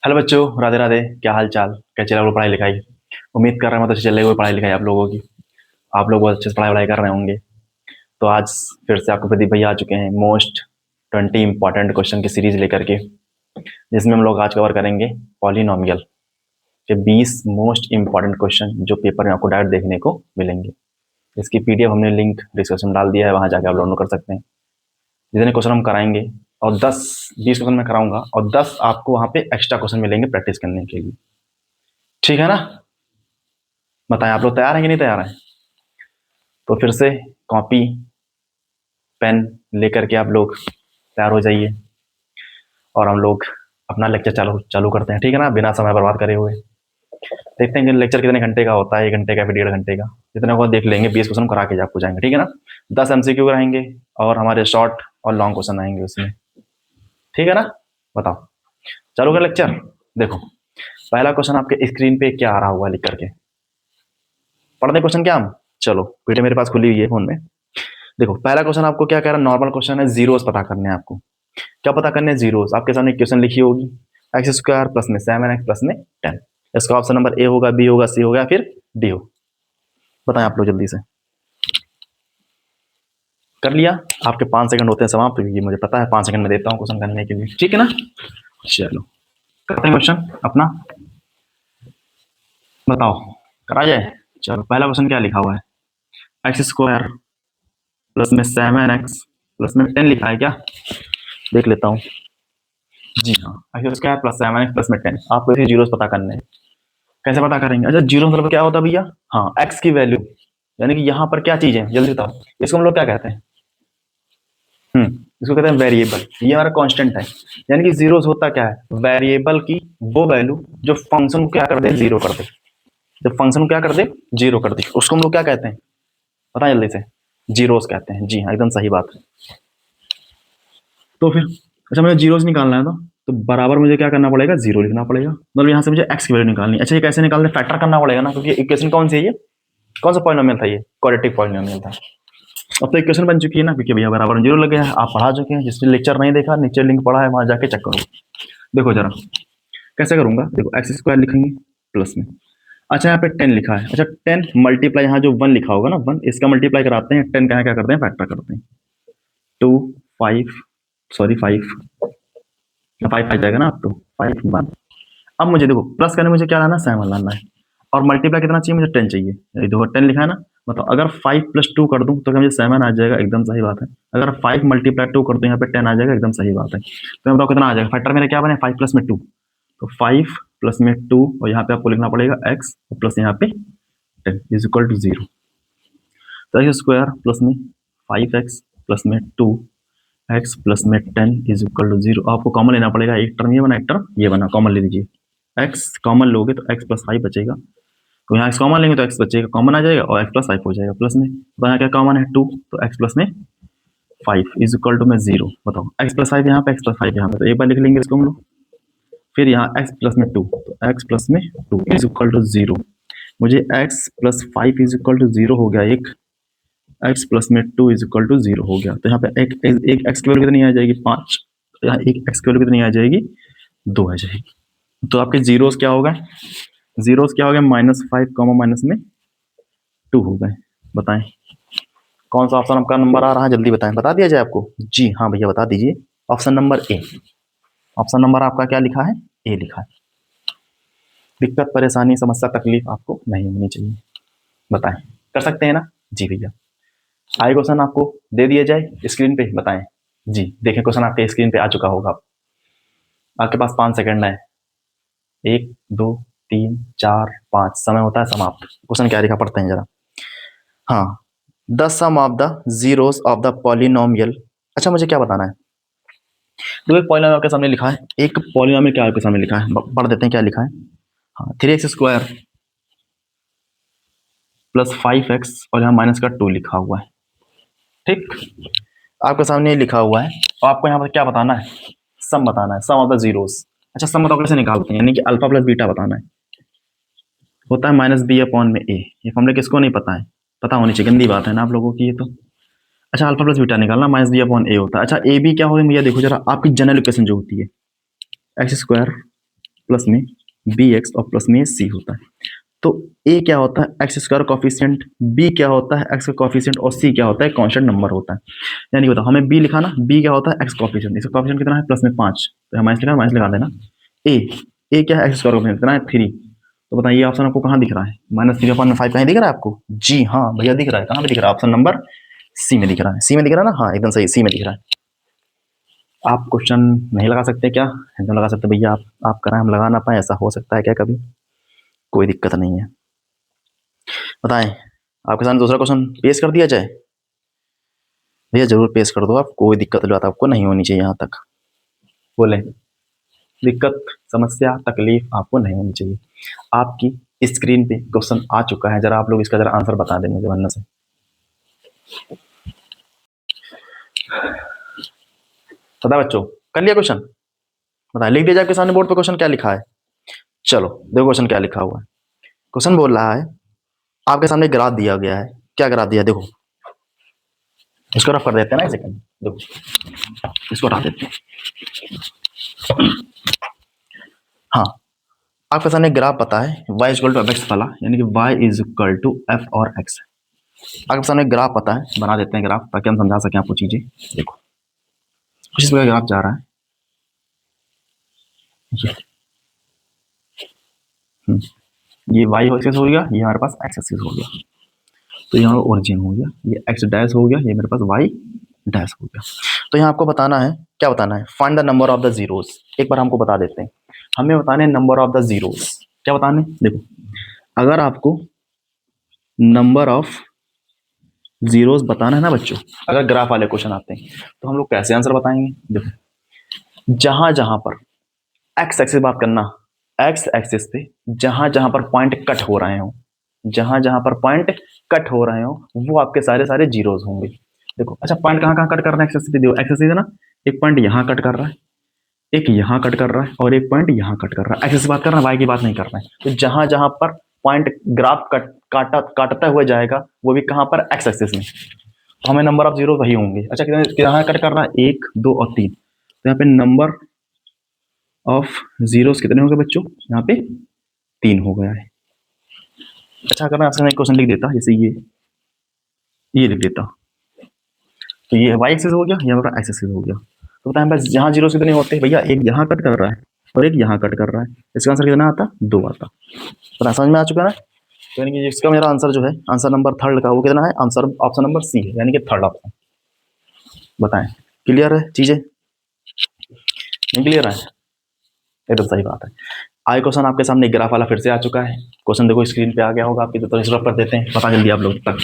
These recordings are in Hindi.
हेलो बच्चों, राधे राधे। क्या हाल चाल, कैसे चल रहा है पढ़ाई लिखाई? उम्मीद कर रहा हूँ तो अच्छी चल रही होगी पढ़ाई लिखाई आप लोगों की। आप लोग बहुत अच्छे से पढ़ाई वढ़ाई कर रहे होंगे। तो आज फिर से आपके प्रदीप भैया आ चुके हैं मोस्ट 20 इंपॉर्टेंट क्वेश्चन की सीरीज लेकर के, जिसमें हम लोग आज कवर करेंगे पॉलिनॉमियल के 20 मोस्ट इंपॉर्टेंट क्वेश्चन जो पेपर में आपको डायरेक्ट देखने को मिलेंगे। इसकी पीडीएफ हमने लिंक डिस्क्रिप्शन में डाल दिया है, वहाँ जाकर आप डाउनलोड कर सकते हैं। जितने क्वेश्चन हम कराएंगे और 10-20 क्वेश्चन मैं कराऊंगा और 10 आपको वहाँ पे एक्स्ट्रा क्वेश्चन मिलेंगे प्रैक्टिस करने के लिए। ठीक है ना? बताएं, आप लोग तैयार हैं कि नहीं तैयार हैं? तो फिर से कॉपी पेन लेकर के आप लोग तैयार हो जाइए और हम लोग अपना लेक्चर चालू चालू करते हैं। ठीक है ना, बिना समय बर्बाद करे हुए। देखते हैं कि लेक्चर कितने घंटे का होता है, 1 घंटे का फिर 1.5 घंटे का। जितने को देख लेंगे 20 क्वेश्चन करा के आपको जाएंगे। ठीक है ना, 10 एमसीक्यू रहेंगे और हमारे शॉर्ट और लॉन्ग क्वेश्चन आएंगे उसमें। ठीक है ना, बताओ चालू कर लेक्चर। देखो, पहला क्वेश्चन आपके स्क्रीन पे क्या आ रहा हुआ लिख करके पढ़ दे क्वेश्चन क्या हम। चलो, वीडियो मेरे पास खुली हुई है फोन में। देखो, पहला क्वेश्चन आपको क्या कह रहा है, नॉर्मल क्वेश्चन है, जीरोस पता करने हैं आपको। क्या पता करने हैं? जीरोस। आपके सामने क्वेश्चन लिखी होगी, एक्स स्क्वायर प्लस में 7 एक्स प्लस में 10। इसका ऑप्शन नंबर ए होगा, बी होगा, सी होगा, फिर डी हो। बताएं आप लोग जल्दी से। कर लिया? आपके 5 सेकंड होते हैं समाप्त, ये मुझे पता है। 5 सेकंड में देता हूँ क्वेश्चन करने के लिए। ठीक है ना, चलो करते हैं क्वेश्चन अपना। बताओ, करा जाए? चलो, पहला क्वेश्चन क्या लिखा हुआ है? एक्स स्क्वायर प्लस में 7 एक्स प्लस में 10 लिखा है क्या? देख लेता हूँ। जी हाँ, x square plus 7 x plus में 10। आपको इसे जीरोस पता करने हैं। कैसे पता करेंगे? अच्छा, जीरो मतलब क्या होता है भैया? हाँ, एक्स की वैल्यू, यानी कि यहाँ पर क्या चीज है, जल्दी बताओ। इसको हम लोग क्या कहते हैं? इसको कहते हैं वेरिएबल। ये हमारा कांस्टेंट है। यानी कि जीरोस होता क्या है? वेरिएबल की वो वैल्यू जो फंक्शन को क्या कर दे, जीरो कर दे। जब फंक्शन को क्या कर दे, जीरो कर दे, उसको हम लोग क्या कहते हैं? पता है जल्दी से? जीरोस कहते हैं। जी हाँ, एकदम सही बात है। तो फिर अच्छा, मुझे जीरोस निकालना है तो बराबर मुझे क्या करना पड़ेगा? जीरो लिखना पड़ेगा। मतलब यहाँ से मुझे एक्स की वैल्यू निकालनी है। अच्छा, ये कैसे निकालना है? फैक्टर करना पड़ेगा ना, क्योंकि इक्वेशन कौन सी है ये? कौन सा पॉलिनोमियल था ये? क्वाड्रेटिक पॉलिनोमियल था। अब तो इक्वेशन बन चुकी है ना, क्योंकि भैया बराबर जीरो लगे हैं। आप पढ़ा चुके हैं, जिसने लेक्चर नहीं देखा नीचे लिंक पड़ा है, वहां जाके चेक करो। देखो जरा कैसे करूंगा। देखो, एक्स स्क्वायर लिखेंगे प्लस में, अच्छा यहाँ पे 10 लिखा है। अच्छा, 10 मल्टीप्लाई, यहाँ जो 1 लिखा होगा ना, 1 इसका मल्टीप्लाई कराते हैं। 10 का क्या करते हैं? फैक्टर करते हैं। 2 5, सॉरी 5, 5 आ जाएगा ना, आप तो 5 1। अब मुझे देखो प्लस करने में मुझे क्या लाना है? 7 लाना है। और मल्टीप्लाई कितना चाहिए मुझे? 10 चाहिए। ये देखो 10 लिखा है ना, मतलब अगर 5 + 2 कर दूं तो क्या मुझे 7 आ जाएगा? एकदम सही बात है। अगर 5 × 2 कर दूं यहाँ पे 10 आ जाएगा? एकदम सही बात है। तो मैं बताओ कितना आ जाएगा? फैक्टर मेरा क्या बने? 5 + में 2, तो 5 + में 2, और यहाँ पे आपको लिखना पड़ेगा एक्स प्लस यहाँ पे 10 इज इक्वल टू 0। तो एक्स स्क्वायर प्लस में 5x प्लस में 2x प्लस में 10 इज इक्वल टू 0। आपको कॉमन लेना पड़ेगा। एक टर्म ये बना, एक टर्म ये बना, कॉमन ले लीजिए। x कॉमन लोगे तो x + 5 बचेगा। तो यहाँ x कॉमन लेंगे तो x बचेगा, कॉमन आ जाएगा, और x + 5 हो जाएगा प्लस में। तो यहाँ क्या कॉमन है? 2, तो x प्लस में 5 इज इक्वल टू में 0। बताओ, x + 5 यहाँ पे, x + 5 यहाँ पे, तो एक बार लिख लेंगे इसको हम लोग। फिर यहाँ x प्लस में 2, तो x प्लस में 2 इज इक्वल टू 0। मुझे x + 5 इज इक्वल टू 0 हो गया। एक x प्लस में 2 इज इक्वल टू 0 हो गया। तो यहाँ पे एक x की वैल्यू कितनी आ जाएगी? 5। तो यहाँ एक x की वैल्यू कितनी आ जाएगी? 2 आ जाएगी। तो आपके जीरोस क्या होगा? जीरोस क्या हो गया? -5 कॉमा माइनस में 2 हो गए। बताएं कौन सा ऑप्शन आपका नंबर आ रहा है? जल्दी बताएं, बता दिया जाए आपको? जी हाँ भैया, बता दीजिए। Option number A. Option number आपका क्या लिखा है? ए लिखा है। दिक्कत, परेशानी, समस्या, तकलीफ आपको नहीं होनी चाहिए। बताएं, कर सकते हैं ना? जी भैया। आए क्वेश्चन आपको दे दिया जाए स्क्रीन पे? बताएं। जी देखें, क्वेश्चन आपके स्क्रीन पे आ चुका होगा। आपके पास 5 सेकंड है। 1 2 3 4 5, समय होता है समाप्त। क्वेश्चन क्या लिखा, पढ़ते हैं जरा। हाँ, the sum of the zeros of the polynomial. अच्छा, मुझे क्या बताना है? तो एक पॉलिनोमियल आपके सामने लिखा है, एक पॉलिनोमियल क्या आपके सामने लिखा है, पढ़ देते हैं क्या लिखा है। हाँ, 3x² प्लस 5x, और यहाँ माइनस का 2 लिखा हुआ है। ठीक, आपके सामने लिखा हुआ है, और आपको यहाँ पर क्या बताना है? सम बताना है, सम ऑफ द जीरोस। अच्छा, सम बताओ कैसे निकालते हैं? यानी कि अल्फा प्लस बीटा बताना है। होता है -b/a। ये फॉर्मूला किसको नहीं पता है? पता होनी चाहिए, गंदी बात है ना आप लोगों की ये तो। अच्छा, अल्फा प्लस बीटा निकालना, -b/a होता है। अच्छा, ए बी क्या होगा भैया? देखो जरा, आपकी जनरल इक्वेशन जो होती है, x² प्लस में बी एक्स और प्लस में सी होता है। तो ए क्या होता है, एक्स स्क्वायर कॉफिशिएंट, बी क्या होता है, एक्स का कॉफिशिएंट, और सी क्या होता है, कांस्टेंट नंबर होता है। यानी बताओ हमें बी लिखा ना, बी क्या होता है, एक्स कॉफिशिएंट, इसका कॉफिशिएंट कितना है, प्लस में 5, तो हम माइनस लगा देना। ए ए क्या है, एक्स स्क्वायर कॉफिशिएंट कितना है, 3। तो बताइए ये ऑप्शन आपको कहाँ दिख रहा है, -3/5 कहीं दिख रहा है आपको? जी हाँ भैया दिख रहा है। कहाँ पे दिख रहा है? ऑप्शन नंबर सी में दिख रहा है। सी में दिख रहा है ना? हाँ एकदम सही, सी में दिख रहा है। आप क्वेश्चन नहीं लगा सकते क्या? एकदम लगा सकते भैया, आप कराएं, हम लगा ना पाए, ऐसा हो सकता है क्या कभी? कोई दिक्कत नहीं है। बताएं आपके सामने दूसरा क्वेश्चन पेश कर दिया जाए? भैया जरूर पेश कर दो आप, कोई दिक्कत बात आपको नहीं होनी चाहिए। यहाँ तक बोले, दिक्कत समस्या तकलीफ आपको नहीं होनी चाहिए। आपकी स्क्रीन पे क्वेश्चन आ चुका है, जरा आप लोग इसका जरा आंसर बता दें मुझे वरना से। पता बच्चों, कर लिया क्वेश्चन? बताएं, लिख दिया जाए आपके सामने बोर्ड पे क्वेश्चन क्या लिखा है। चलो देखो क्वेश्चन क्या लिखा हुआ है। क्वेश्चन बोल रहा है आपके सामने ग्राफ दिया गया है। क्या ग्राफ दिया, देखो इसको रफ कर देते हैं ना, एक सेकंड, देखो इसको हटा देते हैं। हाँ, आपके सामने ग्राफ पता है y equal to F X वाला, यानी कि y is equal to F और x। आपके सामने ग्राफ पता है, बना देते हैं ग्राफ ताकि हम समझा सकें आपको चीजें। देखो कुछ इस प्रकार ग्राफ जा रहा है, ये y एक्सिस हो गया, ये हमारे पास x एक्सिस हो गया, तो यहाँ ओरिजिन हो गया, ये x डैश हो गया, ये मेरे पास y डैश हो गया। तो यहाँ आपको बताना है, क्या बताना है, find the number of the zeros. एक बार हमको बता देते हैं, हमें बताने नंबर ऑफ द जीरोस। क्या बताने, देखो अगर आपको नंबर ऑफ जीरोस बताना है ना बच्चों, अगर ग्राफ वाले क्वेश्चन आते हैं तो हम लोग कैसे आंसर बताएंगे। देखो जहां जहां पर एक्स एक्सिस बात करना, एक्स एक्सिस पे जहां जहां पर पॉइंट कट हो रहे हो, जहां जहां पर पॉइंट कट हो रहे हो वो आपके सारे सारे जीरोस होंगे। देखो अच्छा पॉइंट कहाँ कहाँ कट कर रहे हैं एक्सिस पे, देखो एक्सिस है ना, एक पॉइंट यहाँ कट कर रहा है, एक यहाँ कट कर रहा है, और एक पॉइंट यहाँ कट कर रहा है। एक्सिस बात कर रहा है, वाई की बात नहीं कर रहे हैं। तो जहां जहां पर पॉइंट ग्राफ काटता हुआ जाएगा वो भी कहाँ पर, एक्स एक्सिस में, तो हमें नंबर ऑफ जीरो वही होंगे। अच्छा कहाँ कट कर रहा है, 1 2 और 3, तो यहाँ पे नंबर ऑफ जीरोस कितने हो गए बच्चों, यहाँ पे 3 हो गया है। अच्छा अगर मैं आपसे एक क्वेश्चन लिख देता, जैसे ये लिख देता, तो ये वाई एक्सिस हो गया, ये हमारा एक्स एक्सिस हो गया। तो बताएं बस जहाँ जीरो कितने होते हैं भैया, एक यहाँ कट कर रहा है और एक यहाँ कट कर रहा है, इसका आंसर कितना आता, 2 आता। तो समझ में आ चुका है ना? तो यानी कि इसका मेरा आंसर जो है, आंसर नंबर थर्ड का वो कितना है, आंसर ऑप्शन नंबर सी है, यानी कि थर्ड ऑप्शन। बताएं क्लियर है चीजें, नहीं क्लियर है? एकदम सही बात है। आगे क्वेश्चन आपके सामने ग्राफ वाला फिर से आ चुका है। क्वेश्चन देखो स्क्रीन पे आ गया होगा आपकी, तो इसको कर देते हैं, पता जल्दी आप लोग तक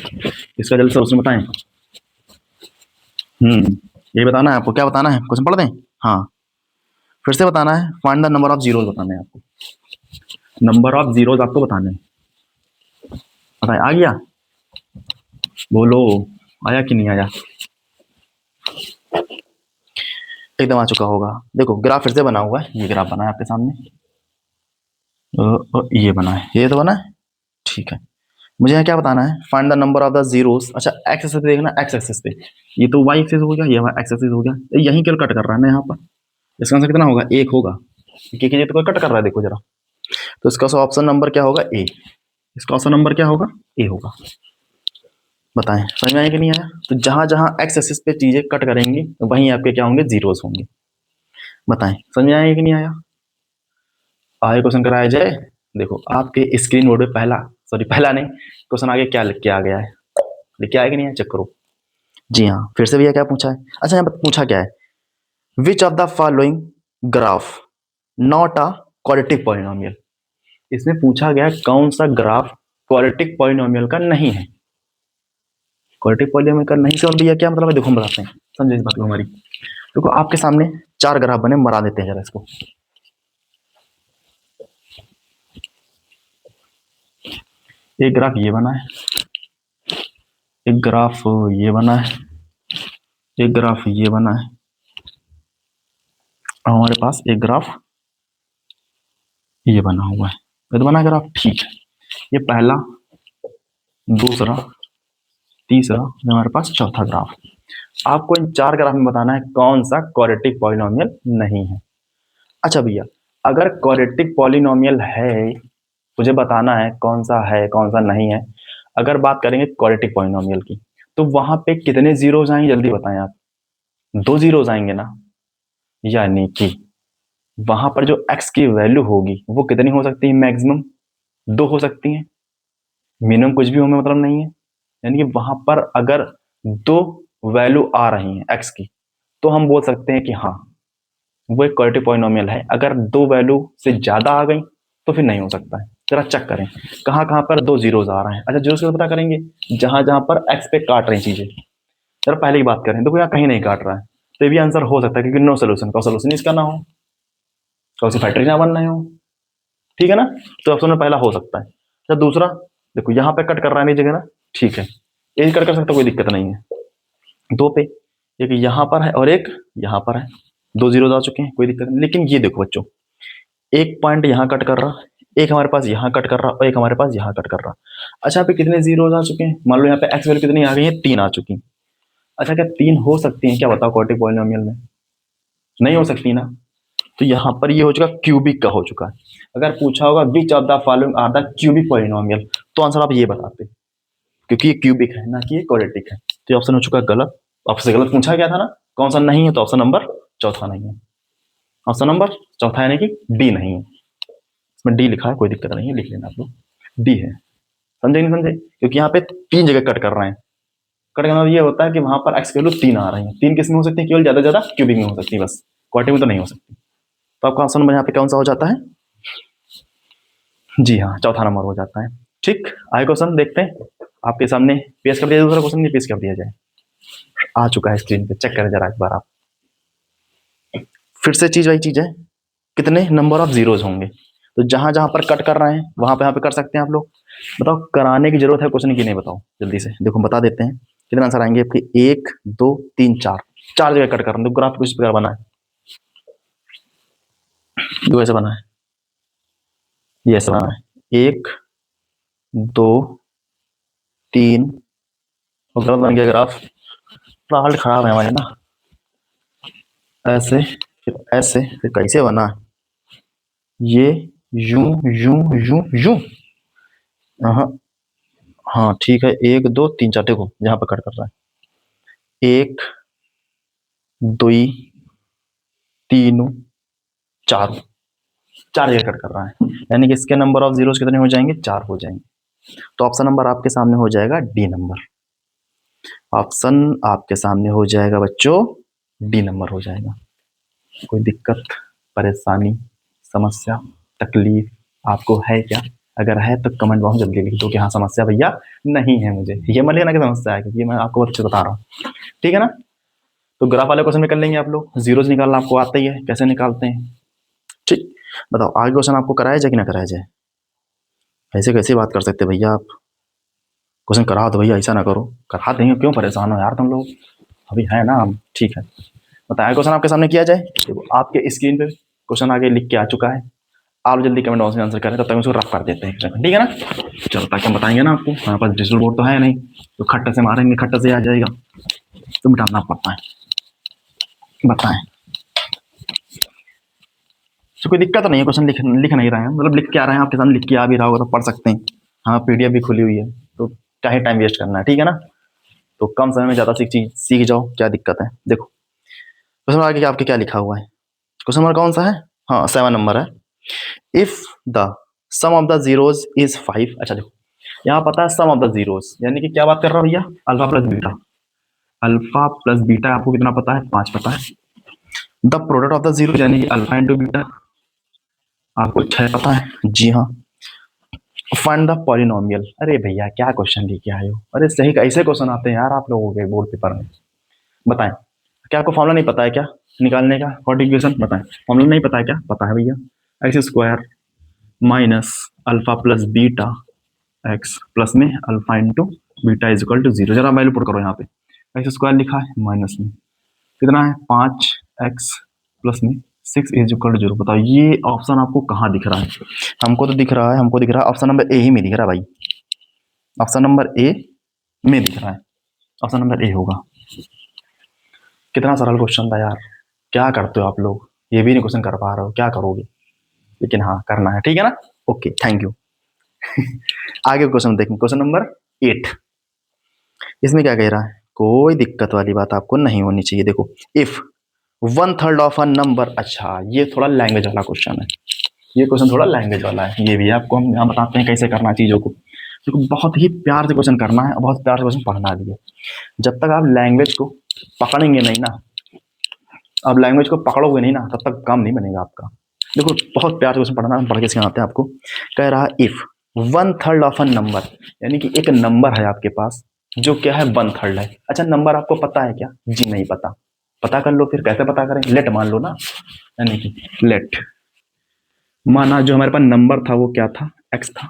इसका जल्दी सर बताएं। ये बताना है आपको, क्या बताना है, क्वेश्चन पढ़ दें? हाँ फिर से बताना है, find the number of zeros बताने हैं आपको, नंबर ऑफ जीरोस आपको बताने हैं। बताएं आ गया, बोलो आया कि नहीं आया? एकदम आ चुका होगा। देखो ग्राफ फिर से बना हुआ है, ये ग्राफ बना है आपके सामने, ये बना है, ये तो बना है, ठीक है। मुझे यहाँ क्या बताना है, find the number of the zeros. अच्छा एक्स एक्सिस पे देखना, एक्स एक्सिस पे ये तो वाई एक्सिस हो गया, ये एक्स एक्सिस हो गया, यहीं केवल कट कर रहा है ना यहाँ पर, इसका आंसर कितना होगा, 1 होगा, क्योंकि ये तो कट कर रहा है, देखो जरा। तो इसका ऑप्शन नंबर क्या होगा, ए। इसका ऑप्शन नंबर क्या होगा, ए होगा। बताएं समझ में आया कि नहीं आया? तो जहां जहां एक्स एक्सिस पे चीजें कट करेंगी तो वहीं आपके क्या होंगे, जीरोस होंगे। बताएं समझ में आया कि नहीं आया? आगे क्वेश्चन कराया जाए। देखो आपके स्क्रीन बोर्ड पे पहला नहीं, क्वेश्चन आगे क्या लिख के आ गया है, लिख के आया कि नहीं है, चेक करो। जी हाँ फिर से भैया क्या पूछा है, अच्छा यहाँ पर पूछा क्या है, विच of the following graph not a quadratic polynomial. इसमें पूछा गया कौन सा ग्राफ क्वाड्रेटिक पॉलिनोमियल का नहीं है। क्वाड्रेटिक पॉलिनोमियल का नहीं से और भैया क्या मतलब है, देखो हम बताते हैं, समझे इस बात को हमारी। देखो आपके सामने 4 ग्राफ बने, मरा देते हैं जरा इसको। एक ग्राफ ये बना है, एक ग्राफ ये बना है, एक ग्राफ ये बना है, और हमारे पास एक ग्राफ ये बना हुआ है। ये तो बना ग्राफ, ठीक है। ये पहला, दूसरा, तीसरा, हमारे पास चौथा ग्राफ। आपको इन 4 ग्राफ में बताना है कौन सा क्वाड्रेटिक पॉलिनोमियल नहीं है। अच्छा भैया अगर क्वाड्रेटिक पॉलिनोमियल है, मुझे बताना है कौन सा नहीं है। अगर बात करेंगे क्वाड्रेटिक पॉलिनोमियल की, तो वहां पे कितने जीरोज आएंगे जल्दी बताएं आप। 2 जीरोज आएंगे ना, यानी कि वहां पर जो x की वैल्यू होगी वो कितनी हो सकती है, मैक्सिमम 2 हो सकती है, मिनिमम कुछ भी होने मतलब नहीं है। यानी कि वहां पर अगर 2 वैल्यू आ रही हैं x की, तो हम बोल सकते हैं कि हाँ वो एक क्वाड्रेटिक पॉलिनोमियल है। अगर 2 वैल्यू से ज्यादा आ गई तो फिर नहीं हो सकता है। जरा चेक करें कहाँ कहाँ पर 2 जीरोज आ रहे हैं। अच्छा, जीरो से पता करेंगे जहां जहां पर x पे काट रही चीजें। जरा पहले की बात करें, देखो यहाँ कहीं नहीं काट रहा है, तो ये भी आंसर हो सकता है, क्योंकि नो सोल्यूशन का सोल्यूशन इसका ना हो, कौन फैक्ट्री ना बन रहे हो। ठीक है ना, तो ऑप्शन में पहला हो सकता है। अच्छा, दूसरा देखो यहाँ पे कट कर रहा है नहीं जगह ना, ठीक है, ये कट कर सकता, कोई दिक्कत नहीं है। 2 पे एक यहाँ पर है और एक यहाँ पर है, 2 जीरो आ चुके हैं, कोई दिक्कत नहीं। लेकिन ये देखो बच्चों, एक पॉइंट यहाँ कट कर रहा, एक हमारे पास यहाँ कट कर रहा और एक हमारे पास यहाँ कट कर रहा। अच्छा, यहाँ पे कितने जीरो आ चुके हैं, मान लो यहाँ पे एक्स वैल्यू कितनी आ गई है, 3 आ चुकी। अच्छा, क्या 3 हो सकती है क्या, बताओ क्वाड्रेटिक पॉलिनोमियल में? नहीं हो सकती ना। तो यहाँ पर ये हो चुका क्यूबिक का हो चुका है। अगर पूछा होगा which of the following are the cubic polynomial, तो आंसर आप ये बताते, क्योंकि ये क्यूबिक है ना कि ये क्वाड्रेटिक है। तो ये ऑप्शन हो चुका गलत। आपसे गलत पूछा गया था ना, कौन सा नहीं है, तो ऑप्शन नंबर चौथा नहीं है। ऑप्शन नंबर चौथा यानी कि डी नहीं है। इसमें डी लिखा है, कोई दिक्कत नहीं है, लिख लेना आप लोग, डी है। समझे नहीं समझे? क्योंकि यहाँ पे 3 जगह कट कर रहे हैं। कट करना ये होता है कि वहां पर एक्स की वैल्यू 3 आ रही है। 3 किस में हो सकती है, केवल ज्यादा ज्यादा क्यूबिक में हो सकती है, बस क्वाड्रेटिक में तो नहीं हो सकती। तो आपका ऑप्शन नंबर यहाँ पे कौन सा हो जाता है? जी हाँ, चौथा नंबर हो जाता है। ठीक, आगे क्वेश्चन देखते हैं। आपके सामने पेश कर दिया, दूसरा क्वेश्चन नहीं पेश कर दिया जाए, आ चुका है स्क्रीन पे, चेक करें जरा एक बार आप। फिर से चीज वही चीज है, कितने नंबर ऑफ जीरोज होंगे। तो जहां जहां पर कट कर रहे हैं वहां पे यहाँ पे कर सकते हैं आप लोग। बताओ, कराने की जरूरत है क्वेश्चन की नहीं, बताओ जल्दी से, देखो बता देते हैं कितने आंसर आएंगे आपके। 1 2 3 4, 4 जगह कट कर रहे हैं। तो ग्राफ कुछ प्रकार बना है, दो ऐसे बना है, ये ऐसे बना है, 1 2 3, और गलत बन गया ग्राफ, थोड़ा हालत खराब है हमारे ना, ऐसे फिर ऐसे फिर कैसे बना, ये यूं यूं यूं यूं। हाँ हाँ ठीक है, 1 2 3 4, देखो जहां पर कट कर रहा है, 1 2 3 4, 4 जगह कट कर रहा है। यानी कि इसके नंबर ऑफ जीरोस कितने हो जाएंगे, 4 हो जाएंगे। तो ऑप्शन नंबर आपके सामने हो जाएगा डी नंबर। ऑप्शन आपके सामने हो जाएगा बच्चों, डी नंबर हो जाएगा। कोई दिक्कत, परेशानी, समस्या, तकलीफ आपको है क्या? अगर है तो कमेंट बॉक्स में जल्दी लिख दो कि हाँ समस्या भैया नहीं है मुझे, ये मत लेना कि समस्या है, क्योंकि मैं आपको अच्छे बता रहा हूँ। ठीक है ना, तो ग्राफ वाले क्वेश्चन में कर लेंगे आप लोग। जीरोज निकालना आपको आता ही है, कैसे निकालते हैं। ठीक, बताओ आगे क्वेश्चन आपको कराया जाए कि ना कराया जाए? ऐसे कैसे बात कर सकते भैया आप, क्वेश्चन करा दो भैया, ऐसा ना करो, करा देंगे, क्यों परेशान हो यार तुम लोग, अभी है ना हम। ठीक है, बताया क्वेश्चन आपके सामने किया जाए। देखो आपके स्क्रीन पे क्वेश्चन आगे लिख के आ चुका है, आप जल्दी कमेंट बॉक्स में आंसर करें, तब तक उसको रफ कर देते हैं, ठीक है ना। चलो, ताकि हम बताएंगे ना आपको, हमारे पास डिजिटल बोर्ड तो है नहीं, तो खट्टा से मारेंगे, खट्टा से आ जाएगा, तो मिटाना पड़ता है। बताएं, तो कोई दिक्कत नहीं है, क्वेश्चन लिख नहीं रहे हैं, मतलब लिख के आ रहे हैं आपके सामने, लिख के आ भी रहा होगा तो पढ़ सकते हैं। हाँ, पीडीएफ भी खुली हुई है, तो चाहे टाइम वेस्ट करना है, ठीक है ना। तो कम समय में ज्यादा सीख जाओ, क्या दिक्कत है। देखो क्वेश्चन आगे आपके क्या लिखा हुआ है, क्वेश्चन नंबर कौन सा है, हाँ 7 नंबर है। If the sum of the zeros is 5। अच्छा देखो, यहाँ पता है सम ऑफ द जीरोज, यानी कि क्या बात कर रहा हूँ भैया, alpha plus beta. Alpha plus beta आपको कितना पता है, 5 पता है। The product of the zero यानी कि अल्फा इंटू बीटा आपको 6 पता है, जी हाँ। फाइंड द पॉलिनोमियल, अरे भैया क्या क्वेश्चन लेके आए हो, अरे सही ऐसे क्वेश्चन आते हैं यार आप लोगों के बोर्ड पेपर में। बताएं, क्या आपको फॉर्मूला नहीं पता है क्या निकालने का, क्वाड्रेटिक बताएं, फॉर्मूला नहीं पता है क्या? पता है भैया, x square minus alpha plus beta x plus में alpha into beta is equal to 0। जरा वैल्यू पुट करो यहाँ पे, एक्स स्क्वायर लिखा है माइनस में कितना है 5 एक्स प्लस में 6 इज इक्वल टू 0। बताओ ये ऑप्शन आपको कहाँ दिख रहा है? हमको तो दिख रहा है, हमको दिख रहा है ऑप्शन नंबर ए ही में दिख रहा है भाई, ऑप्शन नंबर ए में दिख रहा है, ऑप्शन नंबर ए होगा। कितना सरल क्वेश्चन था यार, क्या करते हो आप लोग, ये भी नहीं क्वेश्चन कर पा रहे हो, क्या करोगे? लेकिन हाँ करना है, ठीक है ना। Okay, thank you. आगे क्वेश्चन देखें, क्वेश्चन नंबर 8। इसमें क्या कह रहा है, कोई दिक्कत वाली बात आपको नहीं होनी चाहिए। देखो, इफ 1/3 ऑफ अ नंबर, अच्छा ये थोड़ा लैंग्वेज वाला क्वेश्चन है, ये क्वेश्चन थोड़ा लैंग्वेज वाला है, ये भी आपको हम यहाँ बताते हैं कैसे करना है चीज़ों को। देखो बहुत ही प्यार से क्वेश्चन करना है, बहुत प्यार से क्वेश्चन पढ़ना भी है। जब तक आप लैंग्वेज को पकड़ेंगे नहीं ना, आप लैंग्वेज को पकड़ोगे नहीं ना, तब तक काम नहीं बनेगा आपका। देखो बहुत प्यार से क्वेश्चन पढ़ना, पढ़ के सिखाते हैं आपको। कह रहा है इफ 1/3 ऑफ अ नंबर, यानी कि एक नंबर है आपके पास जो क्या है 1/3 है। अच्छा नंबर आपको पता है क्या? जी नहीं पता, पता कर लो। फिर कैसे पता करें? लेट मान लो ना, यानी कि लेट माना जो हमारे पास नंबर था वो क्या था, एक्स था,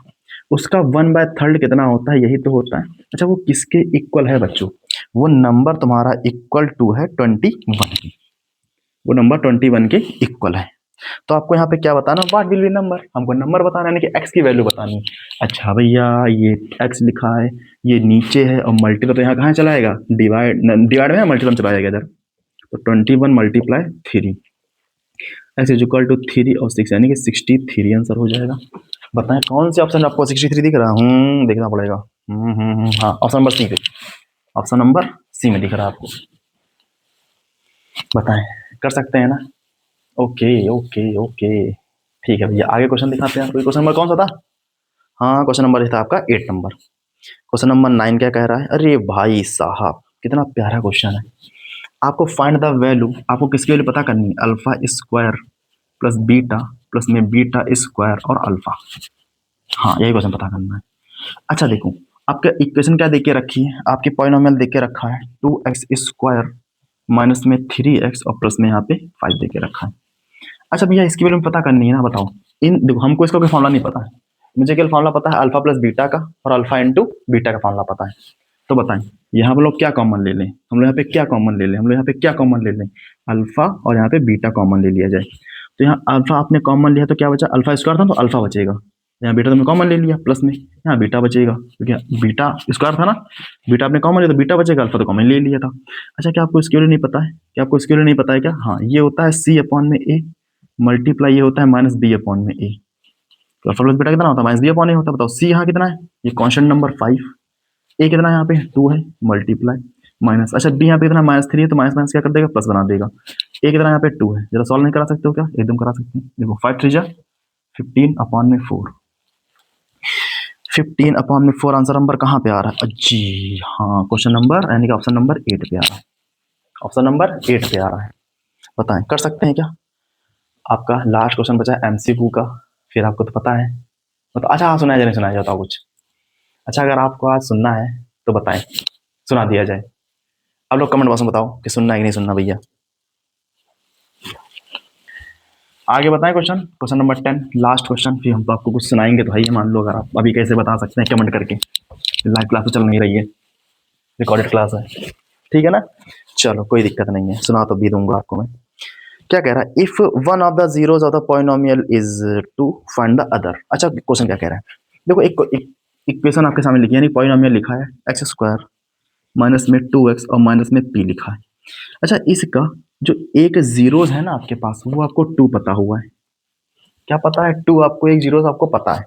उसका 1/3 कितना होता है, यही तो होता है। अच्छा वो किसके इक्वल है बच्चों? वो नंबर तुम्हारा इक्वल टू है 21 की, वो नंबर 21 के इक्वल है। तो आपको यहाँ पे क्या बताना, व्हाट विल बी नंबर, हमको नंबर बताना है, यानी कि एक्स की वैल्यू बतानी है। अच्छा भैया ये एक्स लिखा है, ये नीचे है, और मल्टीपल तो यहाँ कहाँ चला जाएगा, डिवाइड डिवाइड में मल्टीपल चला जाएगा इधर। तो 21 multiply 3 X is equal to 3 और 6, यानी कि 63 आंसर हो जाएगा। बताएं कौन से ऑप्शन आपको 63 दिख रहा है? देखना पड़ेगा। हाँ ऑप्शन नंबर सी पे, ऑप्शन नंबर सी में दिख रहा है आपको। बताएं, कर सकते हैं ना? ओके ओके ओके, ठीक है भैया आगे क्वेश्चन दिखाते हैं आपको। क्वेश्चन नंबर कौन सा था? हाँ क्वेश्चन नंबर था आपका 8 नंबर। क्वेश्चन नंबर 9 क्या कह रहा है? अरे भाई साहब कितना प्यारा क्वेश्चन है। आपको फाइंड द वैल्यू, आपको किसकी वैल्यू पता करनी है, alpha square plus beta plus में बीटा स्क्वायर और अल्फा। हाँ यही क्वेश्चन पता करना है। अच्छा देखो, आपका इक्वेशन क्या देके रखी है, आपकी पॉलिनोमियल देके रखा है 2x स्क्वायर माइनस में 3x और प्लस में यहाँ पे 5 देके रखा है। अच्छा भैया इसकी वैल्यू पता करनी है ना, बताओ। इन देखो हमको इसका कोई फॉर्मूला नहीं पता है, मुझे केवल फॉर्मूला पता है अल्फा प्लस बीटा का, और अल्फा इंटू बीटा का फॉर्मूला पता है। तो बताएं यहाँ हम लोग क्या कॉमन ले लें, हम लोग यहाँ पे क्या कॉमन ले लें, हम लोग यहाँ पे क्या कॉमन ले लें, अल्फा और यहाँ पे बीटा कॉमन ले लिया जाए। तो यहाँ अल्फा आपने कॉमन लिया तो क्या बचा, अल्फा स्क्वायर था तो अल्फा बचेगा, यहाँ बीटा तुमने कॉमन ले लिया प्लस में, यहाँ बीटा बचेगा क्योंकि बीटा स्क्वायर था ना, बीटा आपने कॉमन लिया तो बीटा बचेगा, अल्फा तो कॉमन ले लिया था। अच्छा क्या आपको इसके लिए नहीं पता है, क्या आपको इसके लिए नहीं पता है क्या? हाँ ये होता है सी अपॉन में ए मल्टीप्लाई, ये होता है माइनस बी अपॉन में ए। तो अल्फा प्लस बीटा कितना होता है, माइनस बी अपॉन ए होता है। बताओ सी यहाँ कितना है, ये कॉन्स्टेंट नंबर 5, ए कितना है यहाँ पे 2 है मल्टीप्लाई माइनस, अच्छा बी यहाँ पे कितना -3 है तो माइनस माइनस क्या कर देगा, प्लस बना देगा। ए कितना यहाँ पे 2 है, जरा सॉल्व नहीं करा सकते हो क्या? एकदम करा सकते हैं। देखो 5 3 जा 15 अपॉन में 4, 15 अपॉन में 4 आंसर नंबर कहाँ पे आ रहा है? जी हाँ क्वेश्चन नंबर यानी कि ऑप्शन नंबर 8 पे आ रहा है, ऑप्शन नंबर 8 पे आ रहा है। बताएं कर सकते हैं क्या? आपका लास्ट क्वेश्चन बचा है एमसीक्यू का, फिर आपको तो पता है। मतलब अच्छा हाँ सुनाया जाए, नहीं सुनाया जाता कुछ? अच्छा अगर आपको आज सुनना है तो बताएं, सुना दिया जाए। आप लोग कमेंट बॉक्स में बताओ कि सुनना है कि नहीं सुनना भैया। आगे बताएं question, question number 10 last question, फिर हम तो आपको कुछ सुनाएंगे। तो भाई मान लो अगर आप अभी कैसे बता सकते हैं कमेंट करके, लाइव क्लास तो चल नहीं रही है, रिकॉर्डेड क्लास है, ठीक है ना। चलो कोई दिक्कत नहीं है, सुना तो भी दूंगा आपको मैं। क्या कह रहा है, if one of the zeros of the polynomial is two find the other. अच्छा क्वेश्चन क्या कह रहा है, देखो एक इक्वेशन आपके सामने लिखी है, यानी पॉलिनोमियल लिखा है एक्स स्क्वायर माइनस में 2x और माइनस में p लिखा है। अच्छा इसका जो एक जीरोस है ना आपके पास, वो आपको 2 पता हुआ है, क्या पता है 2, आपको एक जीरोस आपको पता है।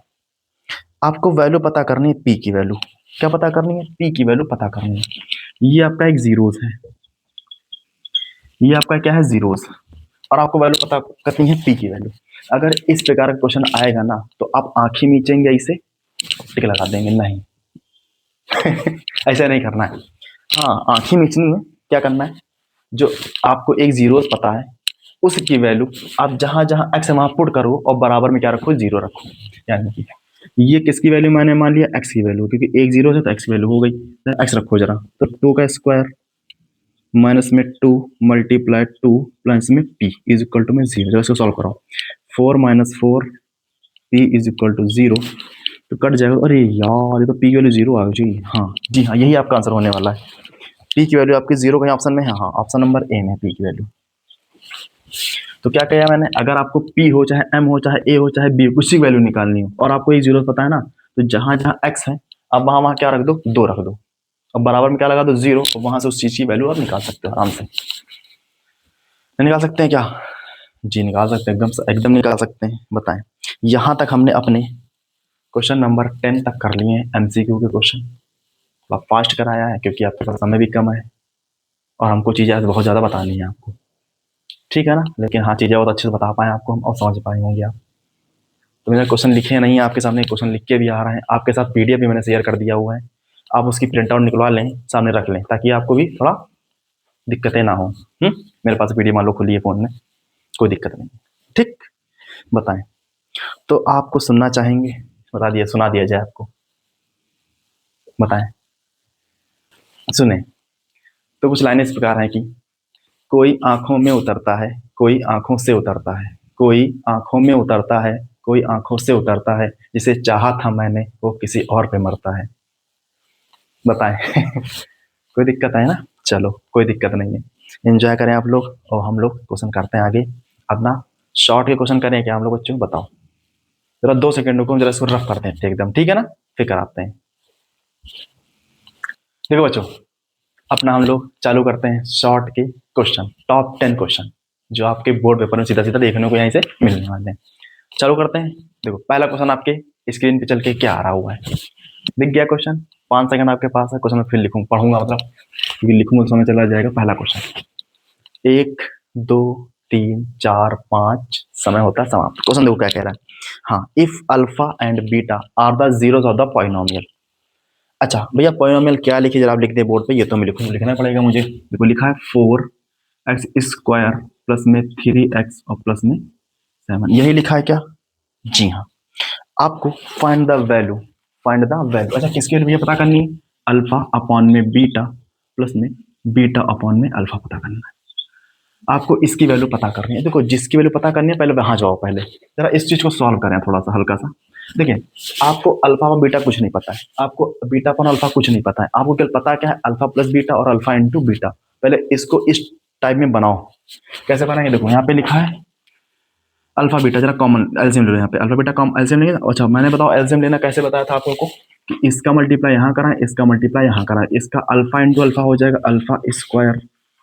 आपको वैल्यू पता करनी है p की वैल्यू, क्या पता करनी है, p की वैल्यू पता करनी है। ये आपका एक जीरोस है, ये आपका क्या है जीरोस, और आपको वैल्यू पता करनी है p की वैल्यू। अगर इस प्रकार का क्वेश्चन आएगा ना तो आप आंखें मीचेंगे, इसे टिक लगा देंगे, नहीं ऐसा नहीं करना है। हाँ आंखें मीचनी है, क्या करना है, जो आपको एक जीरो पता है उसकी वैल्यू आप जहां जहां एक्स वहां पुट करो और बराबर में क्या रखो, जीरो रखो। यानी कि ये किसकी वैल्यू मैंने मान लिया, एक्स की वैल्यू, क्योंकि एक जीरो है तो एक्स की वैल्यू हो गई, एक्स रखो जरा। तो 2 का स्क्वायर माइनस में 2 मल्टीप्लाई 2 प्लस में p इज इक्वल टू में 0। जब इसको सॉल्व कराओ 4 minus 4 p is equal to 0, तो कट जाएगा। अरे यार ये तो p की वैल्यू 0 आ गई जी। हाँ जी हाँ यही आपका आंसर होने वाला है, p की वैल्यू आपकी 0 कहीं ऑप्शन में है, हाँ ऑप्शन नंबर ए में p की वैल्यू। तो क्या कहा मैंने, अगर आपको p हो चाहे m हो चाहे a हो चाहे b हो, कुछ की वैल्यू निकालनी हो और आपको एक जीरो पता है ना, तो जहां जहां x है अब वहां वहां क्या रख दो, 2 रख दो, अब बराबर में क्या लगा दो, 0, और वहां से उस चीज की वैल्यू आप निकाल सकते हो आराम से। नहीं निकाल सकते हैं क्या? जी निकाल सकते हैं, एकदम निकाल सकते हैं। बताएं, यहाँ तक हमने अपने क्वेश्चन नंबर 10 तक कर लिए हैं एमसीक्यू के क्वेश्चन। थोड़ा फास्ट कराया है क्योंकि आपके पास समय भी कम है और हमको चीज़ें आज बहुत ज़्यादा बतानी है आपको, ठीक है ना। लेकिन हाँ, चीज़ें बहुत अच्छे से बता पाएँ आपको हम और समझ पाए होंगे आप। तो मैंने क्वेश्चन लिखे नहीं है आपके सामने, क्वेश्चन लिख के भी आ रहे हैं आपके साथ, पीडीएफ भी मैंने शेयर कर दिया हुआ है। आप उसकी प्रिंट आउट निकलवा लें, सामने रख लें, ताकि आपको भी थोड़ा दिक्कतें ना हो। मेरे पास पीडीएफ मान लो खुली है फ़ोन में, कोई दिक्कत नहीं, ठीक। बताएं, तो आपको सुनना चाहेंगे, बता दिया, सुना दिया जाए आपको। बताएं, सुने। तो कुछ लाइनें इस प्रकार हैं कि कोई आंखों में उतरता है, कोई आंखों से उतरता है, कोई आंखों में उतरता है, कोई आंखों से उतरता है, जिसे चाहा था मैंने वो किसी और पे मरता है। बताएं कोई दिक्कत है ना? चलो कोई दिक्कत नहीं है, एंजॉय करें आप लोग और हम लोग क्वेश्चन करते हैं आगे। अपना शॉर्ट के क्वेश्चन करें क्या हम लोग बच्चों? बताओ जरा, 2 सेकंड रुको, जरा इसको रफ करते हैं एकदम, ठीक है ना, फिर कराते हैं। देखो बच्चों, अपना हम लोग चालू करते हैं शॉर्ट के क्वेश्चन, टॉप 10 क्वेश्चन जो आपके बोर्ड पेपर में सीधा सीधा देखने को यहीं से मिलने वाले हैं। चालू करते हैं। देखो पहला क्वेश्चन आपके स्क्रीन पे चल के क्या आ रहा हुआ है, दिख गया क्वेश्चन? 5 सेकंड आपके पास है, क्वेश्चन में फिर लिखूंगा, पढ़ूंगा मतलब, क्योंकि लिखूंगा तो समय चला जाएगा। पहला क्वेश्चन, 1 2 3 4 5 समय होता है समाप्त। क्वेश्चन देखो क्या कह रहा है। हाँ, if alpha and beta are the zeros of the polynomial. अच्छा भैया, पॉलिनोमियल क्या लिखी जरा आप लिख दे बोर्ड पे, ये तो मैं लिखना पड़ेगा मुझे। देखो लिखा है 4x² प्लस में 3x और प्लस में 7, यही लिखा है क्या? जी हाँ। आपको फाइंड द वैल्यू, अच्छा किसकी वैल्यू भैया पता करनी है? अल्फा अपॉन में बीटा प्लस में बीटा अपॉन में अल्फा पता करना है। आपको इसकी वैल्यू पता करनी है। देखो जिसकी वैल्यू पता करनी है पहले वहां जाओ, पहले जरा इस चीज को सॉल्व करें थोड़ा सा हल्का सा। देखिए, आपको अल्फा और बीटा कुछ नहीं पता है, आपको बीटा अपॉन अल्फा कुछ नहीं पता है, आपको केवल पता क्या है? अल्फा प्लस बीटा और अल्फा इंटू बीटा। पहले इसको इस टाइप में बनाओ। कैसे बनाएंगे? देखो यहाँ पे लिखा है अल्फा बीटा, जरा कॉमन एलसीएम ले लो। यहाँ पे अल्फा बीटा कॉमन एलसीएम लेंगे। अच्छा मैंने बताओ एलसीएम लेना कैसे बताया था आप लोगों को, कि इसका मल्टीप्लाई यहाँ करा है, इसका मल्टीप्लाई यहाँ करा है, इसका अल्फा इंटू अल्फा हो जाएगा अल्फा स्क्वायर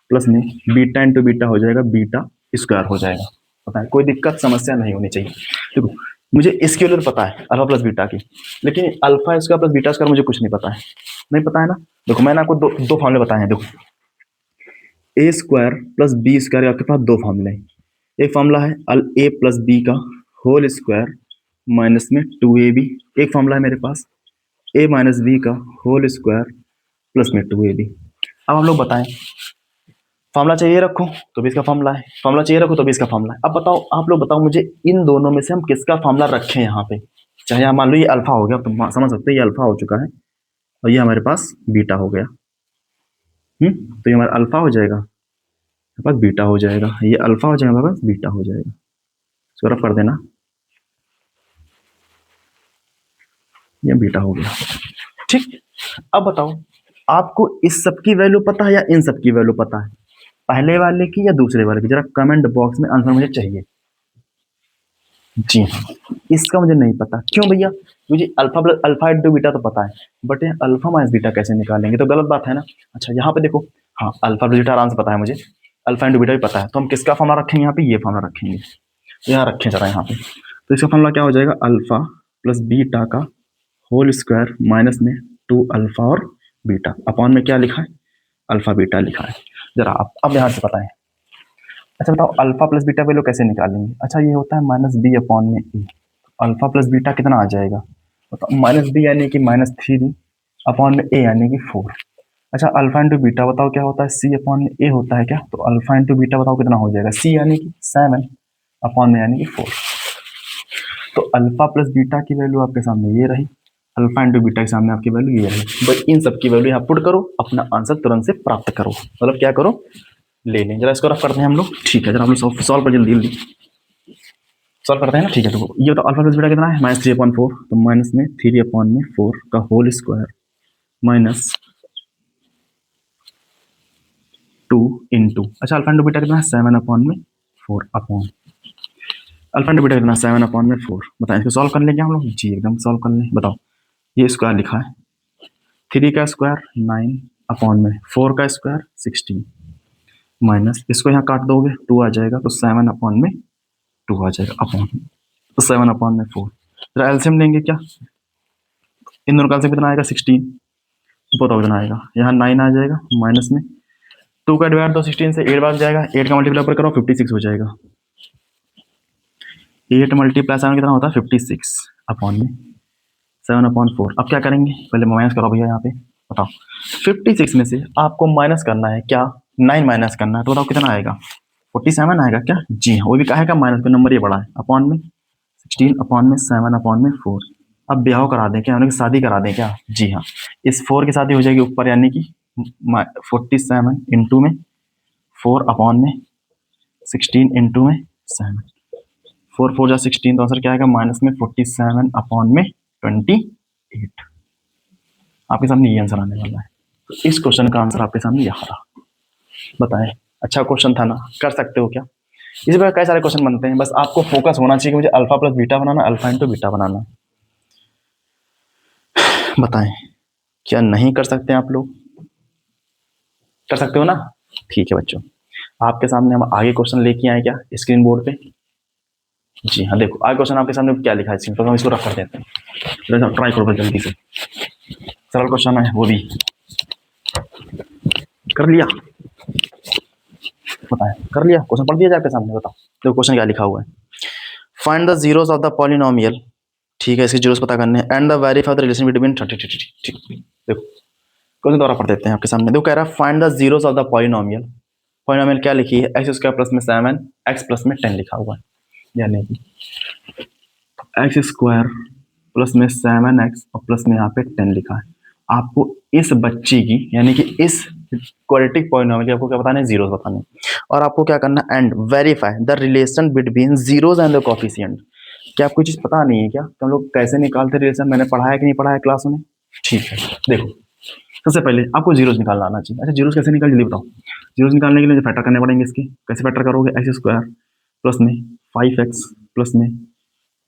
प्लस में बीटा इंटू बीटा हो जाएगा बीटा स्क्वायर हो जाएगा। पता है, कोई दिक्कत समस्या नहीं होनी चाहिए। देखो मुझे इसकी वैल्यू पता है अल्फा प्लस बीटा की, लेकिन alpha square plus beta square मुझे कुछ नहीं पता है। नहीं पता है ना? देखो मैंने आपको दो फॉर्मूले बताए हैं। देखो ए स्क्वायर प्लस बी स्क्वायर, आपके पास दो फॉर्मूले हैं। एक फॉर्मूला है ए प्लस बी का होल स्क्वायर माइनस में 2ab। एक फॉर्मूला है मेरे पास ए माइनस बी का होल स्क्वायर प्लस में 2ab। अब हम लोग बताएं, फॉर्मूला चाहिए रखो तो भी इसका फॉर्मूला है, फॉर्मूला चाहिए रखो तो भी इसका फॉर्मूला है। अब बताओ, आप लोग बताओ मुझे, इन दोनों में से हम किसका फॉर्मूला रखें यहाँ पे? चाहे यहाँ मान लो ये अल्फा हो गया, तुम समझ सकते हो ये अल्फा हो चुका है और ये हमारे पास बीटा हो गया। तो ये हमारा अल्फा हो जाएगा, हमारे पास बीटा हो जाएगा, ये अल्फा हो जाएगा, हमारे पास बीटा हो जाएगा। इसको रफ कर देना, ये बीटा हो गया, ठीक। अब बताओ, आपको इस सब की वैल्यू पता है या इन सब की वैल्यू पता है? पहले वाले की या दूसरे वाले की? जरा कमेंट बॉक्स में आंसर मुझे चाहिए। जी हाँ, इसका मुझे नहीं पता। क्यों भैया? मुझे alpha plus alpha into beta तो पता है, बट ये अल्फा माइनस बीटा कैसे निकालेंगे? तो गलत बात है ना। अच्छा यहाँ पे देखो, हाँ अल्फा प्लस बीटा आराम से पता है मुझे, अल्फा इंटू बीटा भी पता है, तो हम किसका फॉर्मूला रखेंगे यहाँ पे? ये फॉर्मूला रखेंगे। तो यहाँ रखें जरा यहाँ पे, तो इसका फॉर्मूला क्या हो जाएगा? अल्फा प्लस बीटा का होल स्क्वायर माइनस में 2 अल्फा और बीटा अपॉन में क्या लिखा है? अल्फा बीटा लिखा है। जरा आप अब यहाँ से बताएं। अच्छा बताओ, अल्फा प्लस बीटा वैल्यू कैसे निकालेंगे? अच्छा ये होता है माइनस बी अपॉन में ए। अल्फा प्लस बीटा कितना आ जाएगा? बताओ, माइनस बी यानी कि -3 अपॉन में ए यानी कि 4। अच्छा अल्फा इंटू बीटा बताओ क्या होता है? सी अपॉन में ए होता है क्या? तो अल्फा इंटू बीटा बताओ कितना हो जाएगा? सी यानी कि 7 अपॉन में यानी कि 4। तो अल्फा प्लस बीटा की वैल्यू आपके सामने ये रही, अल्फा इंटू बीटा के सामने आपकी वैल्यू ये रही। बस इन सब की वैल्यू यहाँ पुट करो, अपना आंसर तुरंत से प्राप्त करो। मतलब क्या करो? ले लें। जरा इसको रफ करते हैं हम लोग, ठीक है। जरा हम लोग सॉल्व पर जल्दी जल्दी सॉल्व करते हैं ना, ठीक है। तो ये तो अल्फा प्लस बीटा कितना है? -3/4, तो माइनस में 3/4 का होल स्क्वायर माइनस 2 इंटू, अच्छा अल्फा इंटू बीटा कितना है? 7/4 अपॉन अल्फा इंटू बीटा कितना? 7/4। बताएं, इसको सॉल्व कर लेंगे हम लोग? जी एकदम सॉल्व कर लें। बताओ, ये स्क्वायर लिखा है, 3 का स्क्वायर 9 अपॉन में 4 का स्क्वायर 16 माइनस, इसको यहाँ काट दोगे 2 आ जाएगा, तो 7/4 2 आ जाएगा अपॉन 7/4। जरा एलसीएम लेंगे क्या, इन दोनों का एलसीएम कितना आएगा 16, बताओ कितना आएगा, यहाँ 9 आ जाएगा माइनस में 2 का डिवाइड दो 16 से 8 भाग जाएगा, 8 का मल्टीप्लाई करो 56 हो जाएगा। 8 मल्टीप्लाई 7 कितना होता है 56 अपॉन में 7/4। अब क्या करेंगे, पहले माइनस करो भैया यहाँ पे, बताओ 56 में से आपको माइनस करना है क्या, 9 माइनस करना है, तो बताओ कितना आएगा 47 आएगा क्या, जी हाँ, वो भी कहेगा माइनस का नंबर ये बड़ा है, अपॉन में 16 अपॉन में 7/4। अब ब्याह करा दें क्या, उन्हें शादी करा दें क्या, जी हाँ, इस 4 की शादी हो जाएगी ऊपर, यानी कि 47 इंटू में 4 अपॉन में 16 इंटू में 7, 4 4 जा 16, तो आंसर क्या आएगा माइनस में 47 अपॉन में 28। आपके सामने ये आंसर आने वाला है। तो इस क्वेश्चन का आंसर आपके सामने यहाँ रहा, बताएं, अच्छा क्वेश्चन था ना, कर सकते हो क्या। इसी प्रकार कई सारे क्वेश्चन बनते हैं, बस आपको फोकस होना चाहिए कि मुझे अल्फा प्लस बीटा बनाना, अल्फा इंटू बीटा बनाना। बताएं क्या नहीं कर सकते आप लोग, कर सकते हो ना, ठीक है बच्चों। आपके सामने हम आगे क्वेश्चन लेके आए क्या स्क्रीन बोर्ड पे, जी हाँ, देखो आगे क्वेश्चन आपके सामने क्या लिखा है स्क्रीन पर, हम इसको रख कर देते हैं, ट्राई करो जल्दी से, सरल क्वेश्चन है वो भी कर लिया, बताएं कर लिया, क्वेश्चन पढ़ दिया जाए आपके सामने, बताओ देखो क्वेश्चन क्या लिखा हुआ है, find the zeros of the polynomial, ठीक है, इसके जीरोस पता करने हैं, and the verify the relation between, ठीक, देखो क्वेश्चन दोबारा पढ़ देते हैं आपके सामने, देखो कह रहा है find the zeros of the polynomial, polynomial क्या लिखी है एक्स स्क्वायर प्लस में 7 एक्स प्लस में 10 लिखा हुआ है, यानी कि एक्स स्क्वायर प्लस में 7x और प्लस में यहाँ पे 10 लिखा है। आपको इस बच्ची की यानी कि इस क्वाड्रेटिक पॉलिनोमियल आपको क्या बताना है, जीरोस बताने, और आपको क्या करना है, and verify the relation between zeros and the coefficient. क्या आपको चीज पता नहीं है क्या कि हम लोग कैसे निकालते रिलेशन, मैंने पढ़ा है कि नहीं पढ़ा है क्लास में, ठीक है। देखो सबसे पहले आपको जीरोस निकालना आना चाहिए। अच्छा जीरोस कैसे निकाल, जल्दी बताओ। जीरोस निकालने के लिए फैक्टर करने पड़ेंगे इसके, कैसे फैक्टर करोगे, एक्स स्क्वायर प्लस में 5x प्लस में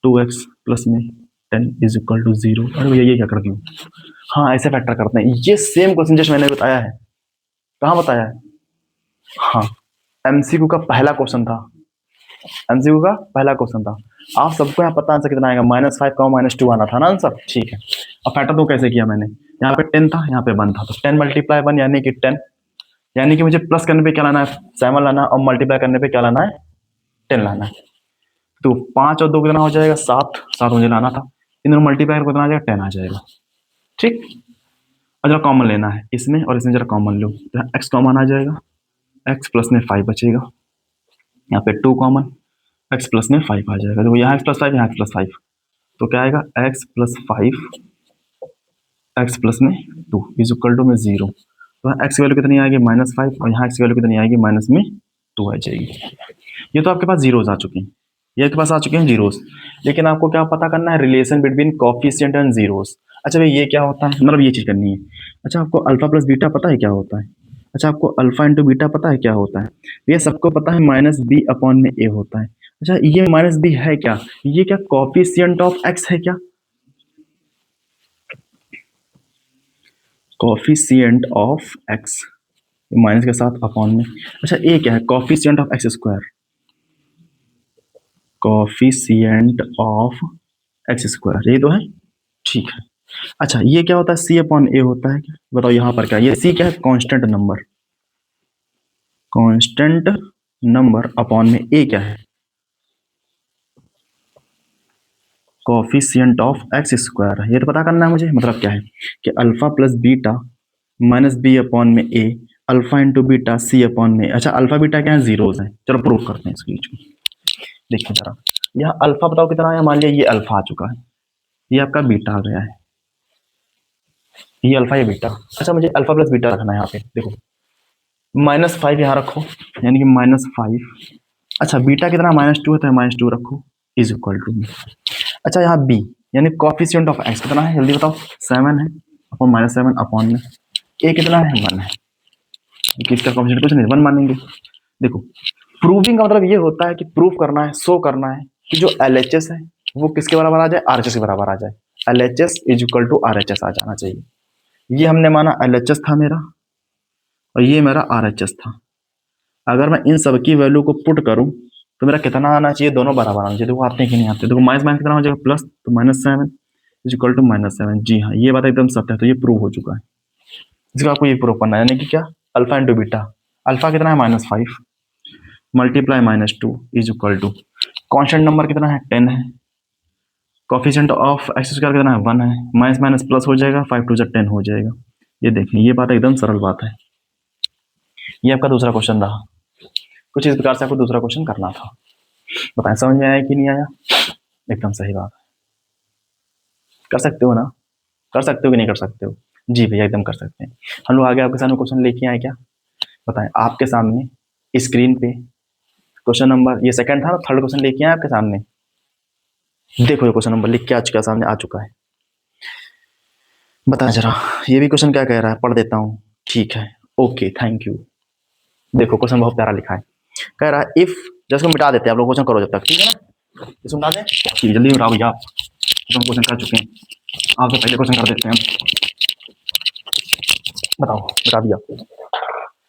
2x प्लस में 10 इज इक्वल टू 0। अरे भैया ये क्या कर दिया, हाँ ऐसे फैक्टर करते हैं, ये सेम क्वेश्चन जैसे मैंने बताया है, कहाँ बताया है, हाँ एमसीक्यू का पहला क्वेश्चन था, एमसीक्यू का पहला क्वेश्चन था। आप सबको यहाँ पता आंसर कितना आएगा, -5 का -2 आना था ना आंसर, ठीक है। अब फैक्टर तो कैसे किया मैंने, यहाँ पे 10 था यहाँ पे 1 था, तो 10 मल्टीप्लाई 1 यानी कि 10, यानी कि मुझे प्लस करने पे क्या लाना है 7 लाना है, और मल्टीप्लाई करने पे क्या लाना है 10 लाना है। तो 5 और 2 कितना हो जाएगा 7, 7 मुझे लाना था, इन दोनों मल्टीप्लाई कितना आ जाएगा 10 आ जाएगा, ठीक। और जरा कॉमन लेना है इसमें और इसमें, जरा कॉमन लो, तो एक्स कॉमन आ जाएगा, एक्स प्लस में 5 बचेगा, यहाँ पे 2 कॉमन, एक्स प्लस में 5 आ जाएगा, देखो यहाँ एक्स प्लस 5 यहाँ एक्स प्लस 5, तो क्या आएगा एक्स प्लस 5 एक्स प्लस में 2 इज इक्वल टू में 0। तो एक्स की वैल्यू कितनी आएगी -5, और यहाँ एक्स की वैल्यू कितनी आएगी माइनस में 2 आ जाएगी। ये तो आपके पास जीरोस आ चुके हैं, ये आपके पास आ चुके हैं जीरोस, लेकिन आपको क्या पता करना है, relation between coefficient and zeros. अच्छा भाई ये क्या होता है, मतलब ये चीज करनी है। अच्छा आपको अल्फा प्लस बीटा पता है क्या होता है, अच्छा आपको अल्फा इंटू बीटा पता है क्या होता है, ये सबको पता है -b अपॉन में a होता है। अच्छा ये -b है क्या, ये क्या कोफिशिएंट ऑफ x है क्या, कोफिशिएंट ऑफ x माइनस के साथ अपॉन में, अच्छा a क्या है, coefficient of x square, coefficient of x square, ये तो है, ठीक है। अच्छा ये क्या होता है, c अपॉन a होता है क्या, बताओ यहाँ पर क्या, ये c क्या है, constant number, constant number upon में a क्या है, कोफिशिएंट ऑफ एक्स स्क्वायर। ये तो पता करना है मुझे, मतलब क्या है कि alpha plus beta minus b upon में a, alpha into beta c upon में, अच्छा अल्फा बीटा क्या है, जीरोस है, चलो प्रूव करते हैं इसके बीच में। देखिए जरा यहाँ अल्फा बताओ कितना आया, मान लिया ये अल्फा आ चुका है, ये आपका बीटा आ गया है, ये अल्फा ये बीटा। अच्छा मुझे अल्फा प्लस बीटा रखना है यहाँ पे, देखो -5 यहाँ रखो, यानी कि -5, अच्छा बीटा कितना -2 है, तो -2 रखो इज इक्वल टू, अच्छा यहाँ b यानी कोफिशिएंट ऑफ x कितना है, जल्दी बताओ 7 है अपॉन -7 अपॉन में a कितना है 1 है, किसका कोफिशिएंट कुछ नहीं 1 मानेंगे। देखो प्रूविंग का मतलब ये होता है कि प्रूफ करना है, शो करना है कि जो LHS है वो किसके बराबर आ जाए, RHS के बराबर आ जाए, LHS is equal to RHS आ जाना चाहिए। ये हमने माना LHS था मेरा और ये मेरा RHS था, अगर मैं इन सब की वैल्यू को पुट करूं तो मेरा कितना आना चाहिए, दोनों बराबर आना चाहिए। देखो आते हैं कि नहीं आते। देखो माइनस माइनस कितना हो जाएगा, प्लस, तो -7 इज इक्वल टू -7। जी हाँ, ये बात एकदम सत्य है, तो ये प्रूव हो चुका है। इसका आपको ये प्रूव करना है, यानी कि क्या, अल्फा इंटू बीटा। अल्फा कितना है, -5 multiply -2 is equal to, constant number कितना है, 10 है। कोफिशिएंट ऑफ एक्स स्क्वायर कितना है, 1 है। माइनस माइनस प्लस हो जाएगा, 5 टू 10 हो जाएगा। ये देखिए, ये बात एकदम सरल बात है। ये आपका दूसरा क्वेश्चन रहा। कुछ इस प्रकार से आपको दूसरा क्वेश्चन करना था। बताएं समझ में आया कि नहीं आया? एकदम सही बात है। कर सकते हो ना? कर सकते हो कि नहीं कर सकते हो? जी भैया, एकदम कर सकते हैं। हम लोग आगे आपके सामने क्वेश्चन लेके आए क्या? बताएं, आपके सामने स्क्रीन पे क्वेश्चन नंबर, ये सेकंड था ना, थर्ड क्वेश्चन लेके आए आपके सामने। देखो ये क्वेश्चन नंबर लिख के आ चुका, सामने आ चुका है। बताएं जरा, ये भी क्वेश्चन क्या कह रहा है, पढ़ देता हूँ। ठीक है, ओके, थैंक यू। देखो क्वेश्चन बहुत प्यारा लिखा है। कह रहा है इफ, जैसे मिटा देते हैं आप लोग, क्वेश्चन करो जब तक, ठीक है ना? इसको मिटा दें, ठीक, जल्दी मिटाओ भैया, आप तो क्वेश्चन कर चुके हैं। आप तो पहले क्वेश्चन कर देते हैं। बताओ, मिटा दिया।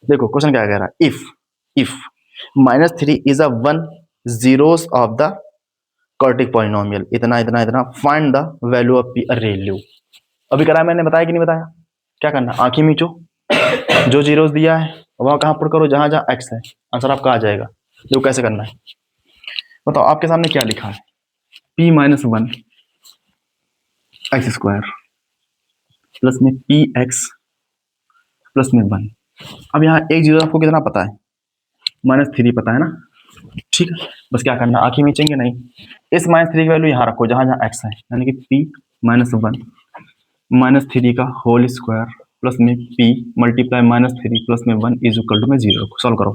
देखो क्वेश्चन क्या कह रहा है, if -3 is a 1 zeros of the quadratic polynomial, इतना इतना इतना, find the value of P ReLU. अभी करा मैंने, बताया कि नहीं बताया? क्या करना, आंखें मीचो, जो जीरोस दिया है वहां कहां पुट करो, जहां जहां एक्स है, आंसर आपका आ जाएगा। जो कैसे करना है बताओ, आपके सामने क्या लिखा है, p-1 एक्स स्क्वायर प्लस में पी एक्स प्लस में 1। अब यहाँ एक जीरो आपको कितना पता है, -3 पता है ना? ठीक है, बस क्या करना, आंखें मीचेंगे नहीं, इस -3 की वैल्यू यहाँ रखो जहां जहां एक्स है, यानी कि p-1 -3 का होल स्क्वायर प्लस में p मल्टीप्लाई -3 प्लस में 1 इज इक्वल टू में 0 रखो। सॉल्व करो,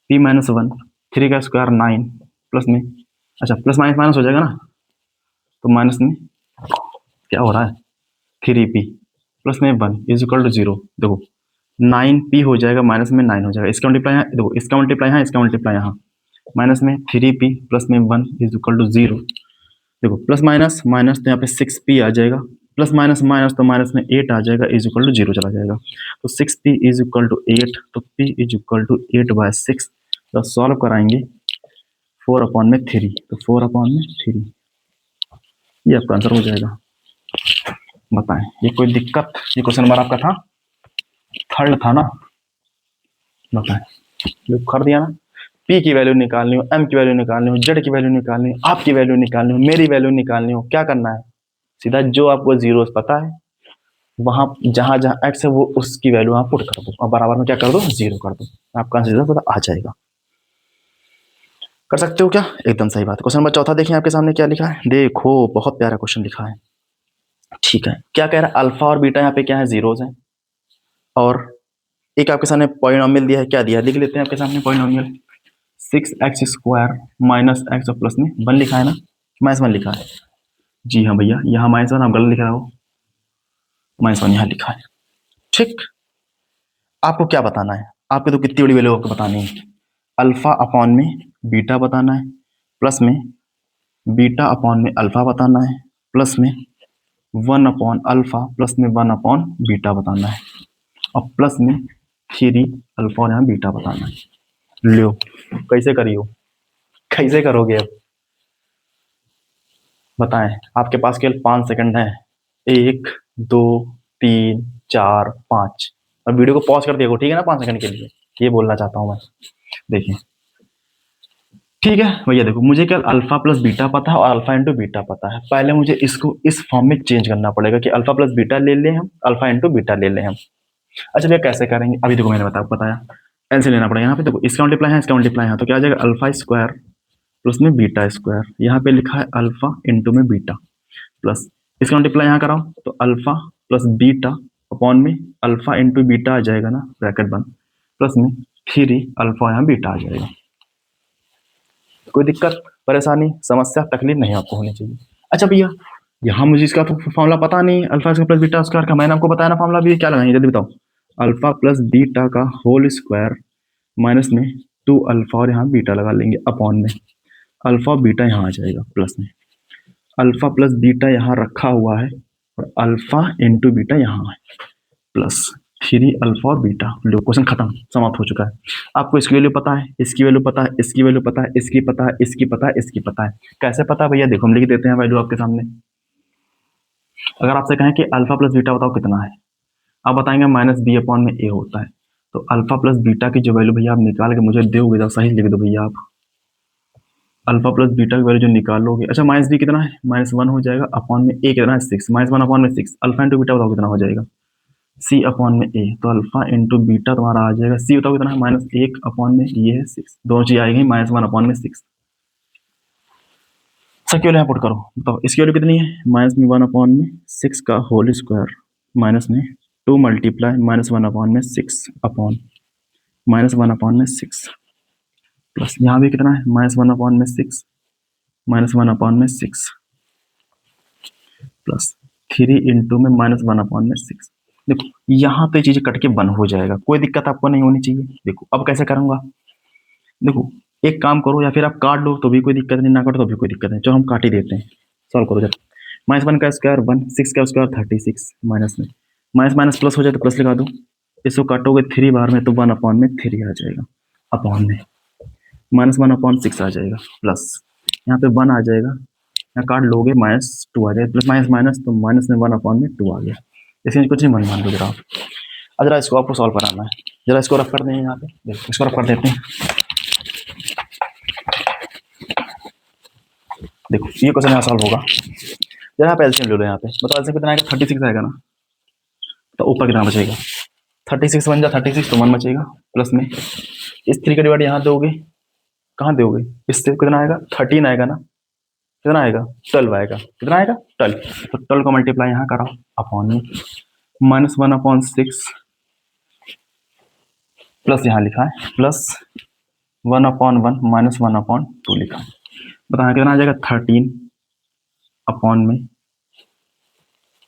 p-1 3 का स्क्वायर 9 प्लस में, अच्छा प्लस माइनस माइनस हो जाएगा ना, तो माइनस में क्या हो रहा है, 3p प्लस में 1 इज इक्वल टू 0। देखो 9p हो जाएगा, माइनस में 9 हो जाएगा, इसका मल्टीप्लाई यहाँ, देखो इसका मल्टीप्लाई यहाँ, इसका मल्टीप्लाई यहाँ, माइनस में 3p प्लस में 1 इज इक्वल टू 0। देखो प्लस माइनस माइनस, तो यहाँ पे 6p आ जाएगा, प्लस माइनस माइनस, तो माइनस में 8 आ जाएगा, इज इक्वल टू 0 चला जाएगा। तो 6p इज इक्वल टू 8, तो p इज इक्वल टू 8/6। तो सॉल्व कराएंगे 4/3, तो 4/3 ये आपका आंसर हो जाएगा। बताएं, ये कोई दिक्कत? ये क्वेश्चन नंबर आपका था, थर्ड था ना? बताएं, जो कर दिया ना, p की वैल्यू निकालनी हो, m की वैल्यू निकालनी हो, z की वैल्यू निकालनी हो, आपकी वैल्यू निकालनी हो, मेरी वैल्यू निकालनी हो, क्या करना है, सीधा जो आपको जीरोस पता है वहां जहां जहां x है वो उसकी वैल्यू वहां पुट कर दो, और बराबर में क्या कर दो, 0 कर दो, आपका आंसर सीधा पता आ जाएगा। कर सकते हो क्या? एकदम सही बात। क्वेश्चन नंबर चौथा देखिए आपके सामने क्या लिखा है, देखो बहुत प्यारा क्वेश्चन लिखा है। ठीक है, क्या कह रहा है, अल्फा और बीटा यहाँ पे क्या है, जीरोस है, और एक आपके सामने पॉलिनोमियल दिया है, क्या दिया है लिख लेते हैं आपके सामने पॉलिनोमियल, 6x² माइनस एक्स और प्लस में 1 लिखा है ना, -1 लिखा है। जी हाँ भैया, यहाँ -1 आप गलत लिख रहा हो, -1 यहाँ लिखा है। ठीक, आपको क्या बताना है, आपको तो कितनी बड़ी वैल्यू आपको बतानी है, अल्फा अपॉन में बीटा बताना है, प्लस में बीटा अपॉन में अल्फा बताना है, प्लस में 1 अपॉन अल्फा प्लस में 1 अपॉन बीटा बताना है, और प्लस में 3 अल्फा और यहाँ बीटा बताना है। लो, कैसे करियो, कैसे करोगे अब बताएं, आपके पास केवल 5 सेकंड है, 1 2 3 4 5, और वीडियो को पॉज कर दिया, ठीक है ना, 5 सेकंड के लिए, ये बोलना चाहता हूं मैं। देखिए ठीक है भैया, देखो मुझे क्या अल्फा प्लस बीटा पता है और अल्फा इंटू बीटा पता है, पहले मुझे इसको इस फॉर्म में चेंज करना पड़ेगा कि अल्फा प्लस बीटा ले लें हम, अल्फा इंटू बीटा ले लें हम। अच्छा भैया कैसे करेंगे, अभी देखो मैंने बताया एल से लेना पड़ेगा, यहाँ पे देखो इसका मल्टीप्लाई है, इसका मल्टीप्लाई है, तो क्या आ जाएगा, अल्फा स्क्वायर प्लस में बीटा स्क्वायर, यहाँ पे लिखा है अल्फा इंटू में बीटा, प्लस इसका मल्टीप्लाई यहाँ कराओ, तो अल्फा प्लस बीटा अपॉन में अल्फा इंटू बीटा आ जाएगा ना, ब्रैकेट बंद, प्लस में 3 अल्फा यहाँ बीटा आ जाएगा। कोई दिक्कत परेशानी समस्या तकलीफ नहीं आपको होनी चाहिए। अच्छा भैया, यहाँ मुझे इसका तो फॉर्मूला पता नहीं, alpha square plus beta square का, मैंने आपको बताया ना फॉर्मूला, भी क्या लगाएंगे जल्दी बताओ, अल्फा प्लस बीटा का होल स्क्वायर माइनस में 2 अल्फा और यहाँ बीटा लगा लेंगे, अपॉन में अल्फा बीटा यहाँ आ जाएगा, प्लस में अल्फा प्लस बीटा यहाँ रखा हुआ है और अल्फा इंटू बीटा यहाँ है, प्लस 3 अल्फा और बीटा। लो क्वेश्चन खत्म, समाप्त हो चुका है। आपको इसकी वैल्यू पता है, इसकी वैल्यू पता है, इसकी वैल्यू पता है, इसकी पता है, इसकी पता है, इसकी पता है। कैसे पता है भैया? देखो हम लिख देते हैं वैल्यू आपके सामने। अगर आपसे कहें कि अल्फा प्लस बीटा बताओ कितना है, आप बताएंगे माइनस बी अपॉन में ए होता है। तो अल्फा प्लस बीटा की जो वैल्यू भैया आप निकाल के मुझे दोगे, तो सही लिख दो भैया आप। अल्फा प्लस बीटा की वैल्यू जो निकालोगे, अच्छा माइनस बी कितना है, -1 हो जाएगा, अपॉन में ए कितना है 6, -1 अपॉन में 6। अल्फा इंटू बीटा बताओ कितना हो जाएगा, सी अपॉन में ए। तो अल्फा इंटू बीटा तुम्हारा आ जाएगा, सी बताओ कितना है, -1 अपॉन में ये है 6, दोनों चीज आएगी -1 अपॉन में 6। सबकी वैल्यू पुट करो, बताओ इसकी वैल्यू कितनी है, -1 अपॉन में 6 का होल स्क्वायर, माइनस में 2 मल्टीप्लाई -1 अपॉन में 6 अपॉन -1 अपॉन में 6, प्लस यहाँ भी कितना है, -1 अपॉन में 6, -1 अपॉन में 6, प्लस 3 इंटू में -1 अपॉन में 6। देखो यहाँ पे चीजें कट के बन हो जाएगा, कोई दिक्कत आपको नहीं होनी चाहिए। देखो अब कैसे करूंगा, देखो एक काम करो, या फिर आप काट लो तो भी कोई दिक्कत नहीं, ना काटो तो भी कोई दिक्कत नहीं। चलो हम काट ही देते हैं, सॉल्व करो जब। -1 का स्क्वायर 1, 6 का स्क्वायर 36, माइनस में माइनस माइनस प्लस हो जाए तो प्लस लगा दो, इसको काटोगे 3 बार में तो 1 अपॉन में 3 आ जाएगा, अपॉन में -1 अपॉन 6 आ जाएगा, प्लस यहाँ पे 1 आ जाएगा, यहाँ काट लोगे -2 आ जाएगा, प्लस माइनस माइनस तो माइनस में 1 अपॉन में 2 आ गया। इसमें कुछ नहीं मन मान लो जरा आप। अब जरा इसको आपको सॉल्व कराना है, जरा इसको रफ कर दें यहाँ पे, देखो इसको रफ कर देते हैं। देखो ये क्वेश्चन यहाँ सॉल्व होगा, जरा आप एलसीएम ले लो यहाँ पे, बताओ एलसीएम कितना आएगा, 36 आएगा ना, तो ऊपर कितना बचेगा, 36 बन जा 36 तो 1 बचेगा, प्लस में इस 3 का डिवाइड यहाँ दोगे, कहाँ दोगे, इससे कितना आएगा 13 आएगा ना, कितना आएगा 12 आएगा, कितना आएगा 12, तो 12 का मल्टीप्लाई यहाँ कराओ अपॉन में -1 अपॉन 6, प्लस यहाँ लिखा है प्लस 1 अपॉन 1 -1 अपॉन 2 लिखा है। बताना कितना आ जाएगा 13 अपॉन में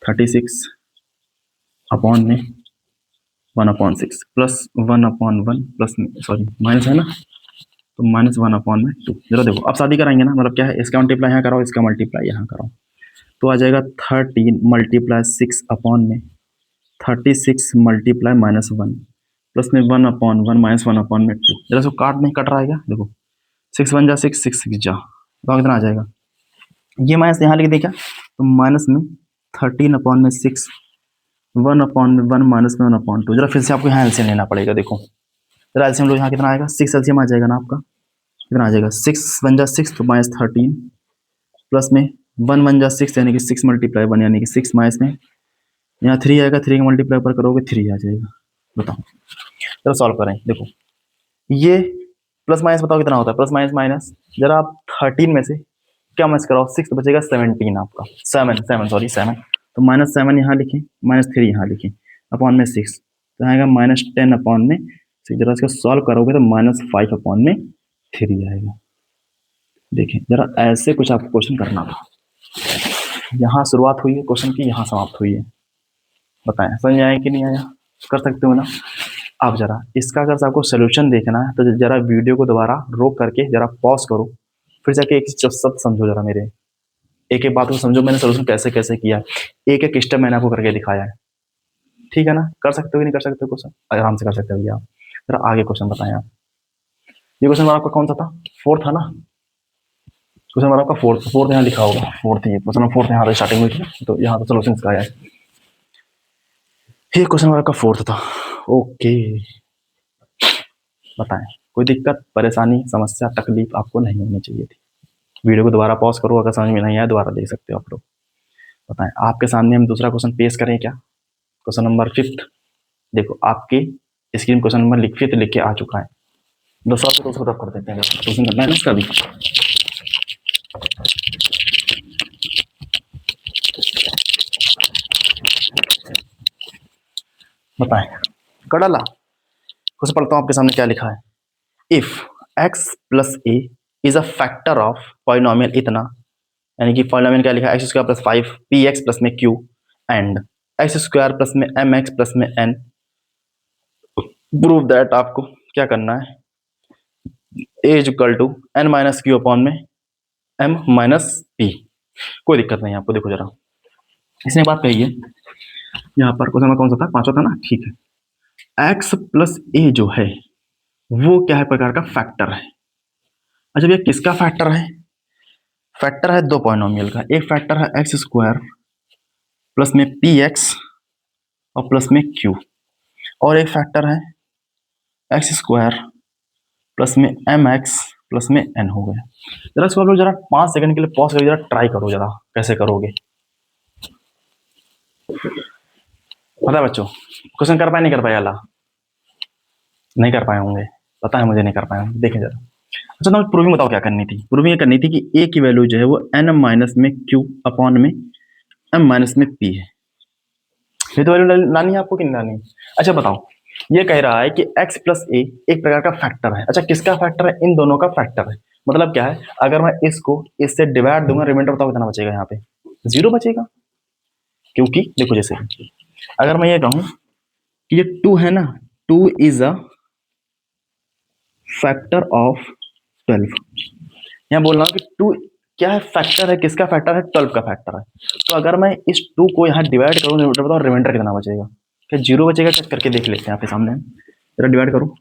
36 अपॉन में 1 upon 6 plus 1 upon 1 plus sorry minus है ना, तो -1 अपॉन में 2। जरा देखो अब शादी कराएंगे ना, मतलब क्या है, इसका मल्टीप्लाई यहाँ कराओ, इसका मल्टीप्लाई यहाँ कराओ, तो आ जाएगा 13 मल्टीप्लाई 6 अपॉन में 36 मल्टीप्लाई -1 प्लस में 1 अपॉन 1 -1 अपॉन में 2। जरा इसको काट नहीं कट रहा है क्या, देखो 6 1 जा 6, 6 6 जा, तो कितना आ जाएगा, ये माइनस यहाँ लिख दे क्या, तो माइनस में 13 अपॉन में 6, 1 अपॉन में 1 माइनस में 1 अपॉन 2। जरा फिर से आपको यहाँ एलसीएम लेना पड़ेगा, देखो जरा एलसीएम लो, यहाँ कितना आएगा 6 एलसीएम आ जाएगा ना आपका, कितना आ जाएगा 6 1 जा 6 तो -13 प्लस में 1 1 जा 6 यानी कि 6 मल्टीप्लाई 1 यानी कि 6 माइनस में यहाँ 3 आएगा, 3 का मल्टीप्लाई पर करोगे 3 आ जाएगा। बताओ जरा सॉल्व करें, देखो ये प्लस माइनस बताओ कितना होता है, प्लस माइनस माइनस, जरा आप 13 में से क्या माइनस कराओ 6 तो बचेगा 17 आपका, 7 तो -7 यहाँ लिखें, -3 यहाँ लिखें, अपॉन में 6 तो आएगा -10 अपॉन में 6। जरा इसको सॉल्व करोगे तो -5 अपॉन में 3 आएगा। देखिए जरा ऐसे कुछ आपको क्वेश्चन करना था, यहाँ शुरुआत हुई है क्वेश्चन की, यहाँ समाप्त हुई है, बताएं समझ आया कि नहीं आया, कर सकते हो ना। अब जरा इसका अगर आपको सोल्यूशन देखना है तो जरा वीडियो को दोबारा रोक करके जरा पॉज करो, फिर जाके एक सब समझो, जरा मेरे एक एक बात को समझो, मैंने सोल्यूशन कैसे कैसे किया, एक एक स्टेप मैंने आपको करके दिखाया है, ठीक है ना। कर सकते हो कि नहीं कर सकते हो क्वेश्चन, आराम से कर सकते हो भैया आप। जरा आगे क्वेश्चन बताएं आप, ये क्वेश्चन आपका कौन सा था, 4 था ना, क्वेश्चन आपका 4 यहाँ लिखा होगा, 4 ये क्वेश्चन 4 यहाँ स्टार्टिंग में थी, तो यहाँ तो सोल्यूशन इसका आया है, ये क्वेश्चन आपका 4 था। ओके बताएं, कोई दिक्कत परेशानी समस्या तकलीफ आपको नहीं होनी चाहिए थी। वीडियो को दोबारा पॉज करो, अगर समझ में नहीं आया दोबारा देख सकते हो आप लोग। बताएं आपके सामने हम दूसरा क्वेश्चन पेश करें क्या, क्वेश्चन नंबर 5। देखो आपके स्क्रीन क्वेश्चन नंबर 5 लिख के आ चुका है, दोस्तों आपको रफ कर देते हैं, क्वेश्चन करना है इसका भी। बताएं कड़ला क्वेश्चन पढ़ता हूँ आपके सामने क्या लिखा है, if x plus A is a factor of polynomial इतना, यानी कि पॉलिनोमियल क्या लिखा है, x² प्लस 5 px प्लस में q एंड x² प्लस में mx प्लस में n, प्रूव दैट आपको क्या करना है, a is equal to n minus Q upon में m माइनस p। कोई दिक्कत नहीं आपको, देखो जरा इसने बात कही है यहाँ पर, क्वेश्चन कौन सा था, 5वां था ना, ठीक है। एक्स प्लस ए जो है वो क्या है प्रकार का फैक्टर है। अच्छा भैया किसका फैक्टर है? फैक्टर है दो पॉलिनोमियल का। एक फैक्टर है एक्स स्क्वायर प्लस में पी एक्स और प्लस में क्यू, और एक फैक्टर है एक्स स्क्वायर प्लस में एम एक्स प्लस में एन हो गया। जरा इसको आप लोग जरा 5 सेकंड के लिए पॉज करके जरा ट्राई करो, जरा कैसे करोगे। पता है बच्चों क्वेश्चन कर पाए नहीं कर पाए? अल्लाह नहीं कर पाए होंगे, पता है मुझे नहीं कर पाए होंगे। देखें जरा। अच्छा तो प्रूविंग बताओ क्या करनी थी। प्रूविंग ये करनी थी कि ए की वैल्यू जो है वो एन माइनस में क्यू अपॉन में एम माइनस में पी है। ये तो वैल्यू लानी है आपको कि नहीं लानी? अच्छा बताओ, ये कह रहा है कि x प्लस ए एक प्रकार का फैक्टर है। अच्छा किसका फैक्टर है? इन दोनों का फैक्टर है। मतलब क्या है, अगर मैं इसको इससे डिवाइड दूंगा, रिमाइंडर बताओ कितना बचेगा? यहाँ पे 0 बचेगा। क्योंकि देखो जैसे अगर मैं ये कहूं कि ये 2 है ना, 2 इज अ फैक्टर ऑफ 12। यहाँ बोल रहा हूँ कि 2 क्या है? फैक्टर है। किसका फैक्टर है? 12 का फैक्टर है। तो अगर मैं इस 2 को यहाँ डिवाइड करूँ, रिमाइंडर बताओ रिमाइंडर कितना बचेगा? क्या 0 बचेगा? चेक करके देख लेते हैं यहाँ पे सामने। जरा डिवाइड करो,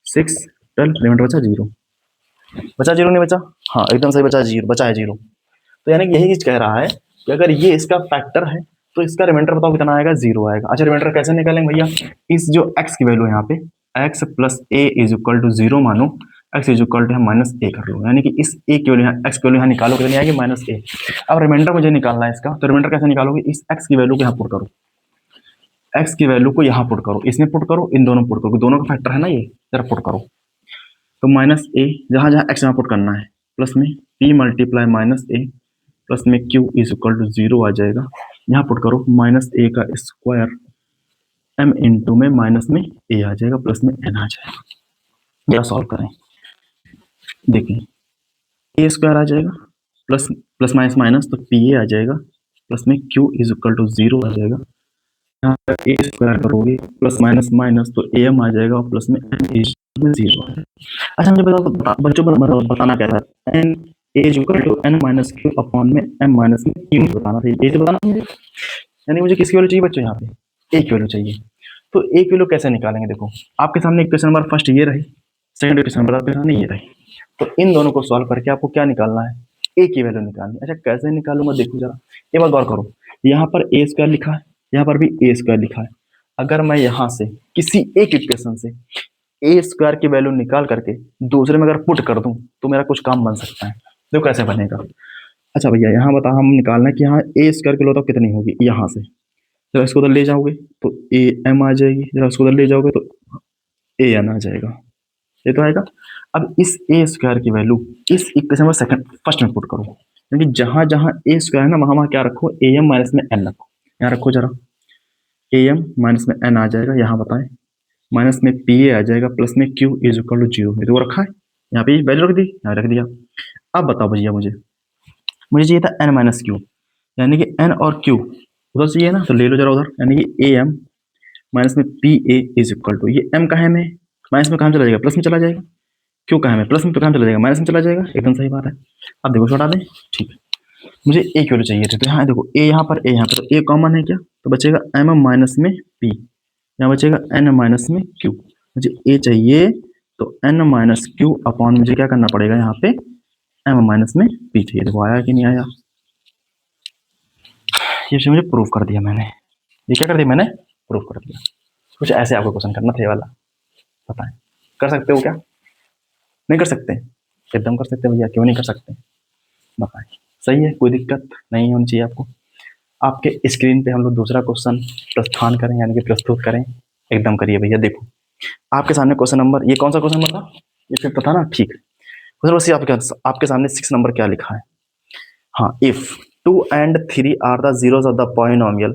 6 12, रिमाइंडर बचा 0। बचा 0 नहीं बचा? हाँ एकदम सही बचा, 0 बचा है 0। तो यानी कि यही चीज कह रहा है कि अगर ये इसका फैक्टर है तो इसका रिमाइंडर बताओ कितना आएगा? 0 आएगा। अच्छा रिमाइंडर कैसे निकालेंगे भैया? इस जो x की वैल्यू यहाँ पे x plus A is equal to 0 मानो, x is equal to minus a कर लो, यानी कि इस a की वैल्यू x की वैल्यू यहाँ निकालो, कितनी आएगी? माइनस ए। अब रिमाइंडर मुझे निकालना है इसका, तो रिमाइंडर कैसे निकालोगे? इस x की वैल्यू को यहाँ पुट करो, x की वैल्यू को यहाँ पुट करो, इसमें पुट करो, इन दोनों पुट करो, दोनों का फैक्टर है ना ये, जरा पुट करो। तो माइनस ए जहाँ जहाँ x यहाँ पुट करना है, प्लस में p मल्टीप्लाई माइनस ए प्लस में q इज इक्वल टू 0 आ जाएगा। यहाँ पुट करो माइनस ए का स्क्वायर m इंटू में माइनस में a आ जाएगा प्लस में n आ जाएगा। जरा सॉल्व करें, देखिए a स्क्वायर आ जाएगा प्लस प्लस माइनस माइनस तो pa आ जाएगा प्लस में q इज इक्वल टू 0 आ जाएगा। यहाँ पर a स्क्वायर करोगे प्लस माइनस माइनस तो am आ जाएगा और प्लस में n इज 0 आ जाएगा। अच्छा मुझे बताओ बच्चों को बताना क्या था? n is equal to n minus q upon में m माइनस में q बताना था। ये तो बताना मुझे, यानी मुझे किसकी वैल्यू चाहिए बच्चों? यहाँ पे a की वैल्यू चाहिए। तो a की वैल्यू कैसे निकालेंगे? देखो आपके सामने क्वेश्चन नंबर फर्स्ट ये रही, सेकंड क्वेश्चन नंबर आपके सामने ये रही। तो इन दोनों को सॉल्व करके आपको क्या निकालना है? a की वैल्यू निकालनी। अच्छा कैसे निकालूंगा? देखो जरा एक बार गौर करो, यहाँ पर a स्क्वायर लिखा है, यहाँ पर भी a स्क्वायर लिखा है। अगर मैं यहाँ से किसी एक इक्वेशन से ए स्क्वायर की वैल्यू निकाल करके दूसरे में अगर पुट कर दूं तो मेरा कुछ काम बन सकता है। देखो कैसे बनेगा। अच्छा भैया यहाँ बता, हम निकालना है कि यहाँ ए स्क्वायर की वैल्यू कितनी होगी। यहाँ से जरा इसको उधर ले जाओगे तो ए एम आ जाएगी, जरा इसको उधर ले जाओगे तो ए एन आ जाएगा, ये तो आएगा। अब इस ए स्क्वायर की वैल्यू इस इक्वेशन में सेकंड फर्स्ट में पुट करो, क्योंकि जहां जहां ए स्क्वायर है ना वहां वहां क्या रखो? ए एम माइनस में एन रखो। यहाँ रखो जरा, ए एम माइनस में एन आ जाएगा, यहाँ बताएं माइनस में पी ए आ जाएगा प्लस में क्यू इज इक्वल टू 0। ये तो रखा है, यहाँ पे वैल्यू रख दी, यहाँ रख दिया। अब बताओ भैया मुझे चाहिए था n माइनस क्यू, यानी कि n और q उधर चाहिए ना, तो ले लो जरा उधर, यानी कि ए एम माइनस में P A is equal to, ये m कहाँ है में माइनस में कहाँ चला जाएगा? प्लस में चला जाएगा। क्यू कहाँ है? प्लस में तो कहाँ चला जाएगा? माइनस में चला जाएगा। एकदम सही बात है। अब देखो छोटा दें, ठीक है। मुझे ए की वैल्यू चाहिए थी, तो यहाँ देखो ए यहाँ पर, ए यहाँ पर, तो ए कॉमन है क्या? तो बचेगा m माइनस में p, यहाँ बचेगा n माइनस में q। मुझे a चाहिए तो n माइनस क्यू अपॉन मुझे क्या करना पड़ेगा? यहाँ पे m माइनस में p चाहिए। देखो आया कि नहीं आया? ये मुझे प्रूफ कर दिया मैंने। ये क्या कर दिया मैंने? प्रूफ कर दिया। कुछ ऐसे आपको क्वेश्चन करना था ये वाला, बताएं कर सकते हो क्या? नहीं कर सकते? एकदम कर सकते भैया, क्यों नहीं कर सकते? बताएं। सही है, कोई दिक्कत नहीं होनी चाहिए आपको। आपके स्क्रीन पे हम लोग दूसरा क्वेश्चन प्रस्थान करें, यानी कि प्रस्तुत करें। एकदम करिए भैया। देखो आपके सामने क्वेश्चन नंबर, ये कौन सा क्वेश्चन नंबर था? ये फिर पता ना, ठीक है। क्वेश्चन बस आपके सामने 6 नंबर क्या लिखा है? हाँ, if 2 and 3 are the zeros of the polynomial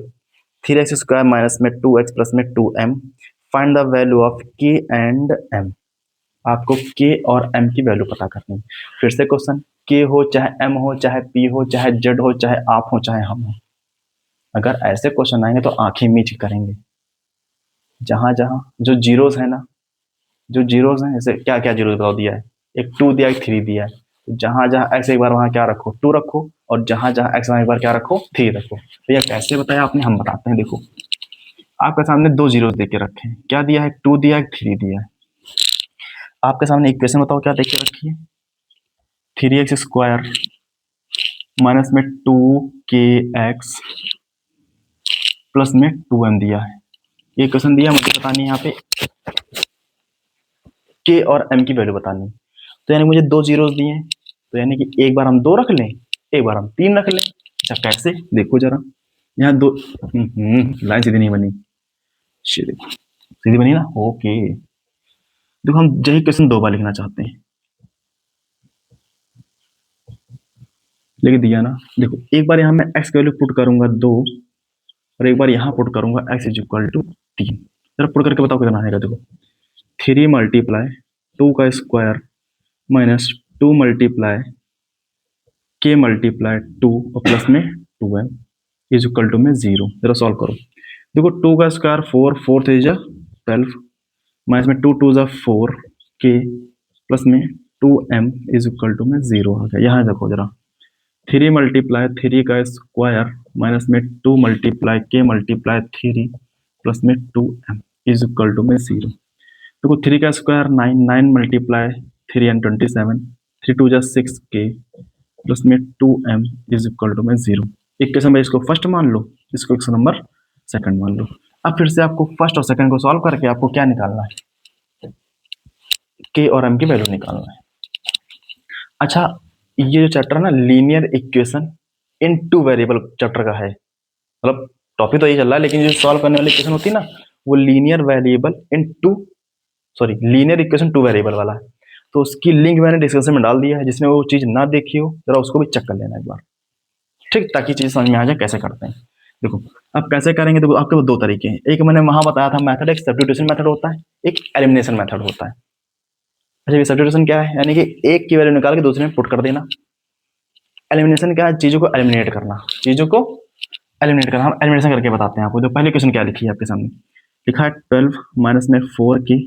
3x square minus में 2x प्लस में 2m, find the value of k and m। आपको k और m की वैल्यू पता करनी है। फिर से क्वेश्चन, k हो चाहे m हो चाहे p हो चाहे z हो चाहे आप हो चाहे हम हो, अगर ऐसे क्वेश्चन आएंगे तो आंखें मीच करेंगे। जहां जहां जो जीरोस है ना, जो जीरोस हैं, जैसे क्या क्या जीरो बताओ दिया है? एक 2 दिया, एक 3 दिया है। तो जहां जहां x एक बार वहां क्या रखो? 2 रखो, और जहां जहां x वहां एक बार क्या रखो? 3 रखो। भैया कैसे बताया आपने? हम बताते हैं। देखो आपके सामने दो जीरो दे के रखे हैं, क्या दिया है, 2 दिया है, 3 दिया है। आपके सामने इक्वेशन बताओ क्या दे के रखी है, 3x² माइनस में 2kx प्लस में 2m दिया है। ये क्वेश्चन दिया, मुझे बतानी है यहाँ पे k और m की वैल्यू बतानी है। तो यानी मुझे दो जीरोस दिए हैं, तो यानी कि एक बार हम 2 रख लें, एक बार हम 3 रख लें। अच्छा कैसे, देखो जरा, यहाँ दो लाइन सीधी नहीं बनी, देखो सीधी बनी ना, ओके। देखो हम यही क्वेश्चन 2 बार लिखना चाहते हैं, लिख दिया ना। देखो एक बार यहाँ मैं x की वैल्यू पुट करूंगा 2 और एक बार यहाँ पुट करूंगा x इज इक्वल टू 3। जरा पुट करके बताओ कितना आएगा। देखो 3 मल्टीप्लाई 2 का square minus 2 multiply k multiply 2 और प्लस में 2m इज इक्वल टू में 0। जरा सॉल्व करो। देखो 2 का स्क्वायर 4, 4 3 जा 12 माइनस में 2 2 जा 4 k प्लस में 2m इज इक्वल टू में 0 आ गया। यहाँ देखो जरा 3 मल्टीप्लाई 3 का स्क्वायर माइनस में 2 मल्टीप्लाई k मल्टीप्लाई 3 प्लस में 2m इज इक्वल टू में 0। देखो 3 का स्क्वायर 9, 9 मल्टीप्लाई 3 एंड 27, 3 2 जा 6k प्लस में 2m इज इक्वल टू में 0। इक्वेशन में इसको फर्स्ट मान लो, इसको इक्वेशन नंबर सेकंड मान लो। अब फिर से आपको फर्स्ट और सेकंड को सॉल्व करके आपको क्या निकालना है, k और m की वैल्यू निकालना है। अच्छा ये जो चैप्टर है ना linear equation in two variable chapter का है, मतलब टॉपिक तो ये चल रहा है लेकिन जो सॉल्व करने वाली इक्वेशन होती है ना वो linear variable in two sorry linear equation two variable वाला है। तो उसकी लिंक मैंने डिस्क्रिप्शन में डाल दिया है, जिसने वो चीज ना देखी हो जरा उसको भी चेक कर लेना एक बार, ठीक, ताकि चीज समझ में आ जाए कैसे करते हैं। देखो अब कैसे करेंगे, देखो आपके दो तरीके हैं, एक मैंने वहां बताया था मेथड, एक सब्स्टिट्यूशन मेथड होता है, एक एलिमिनेशन मेथड होता है। अच्छा ये सब्स्टिट्यूशन क्या है, यानी कि एक की वैल्यू निकाल के दूसरे में पुट कर देना। एलिमिनेशन क्या है, चीजों को एलिमिनेट करना, चीजों को एलिमिनेट करना। हम एलिमिनेशन करके बताते हैं आपको। जो पहले क्वेश्चन क्या लिखी है आपके सामने, लिखा है 12 माइनस में 4k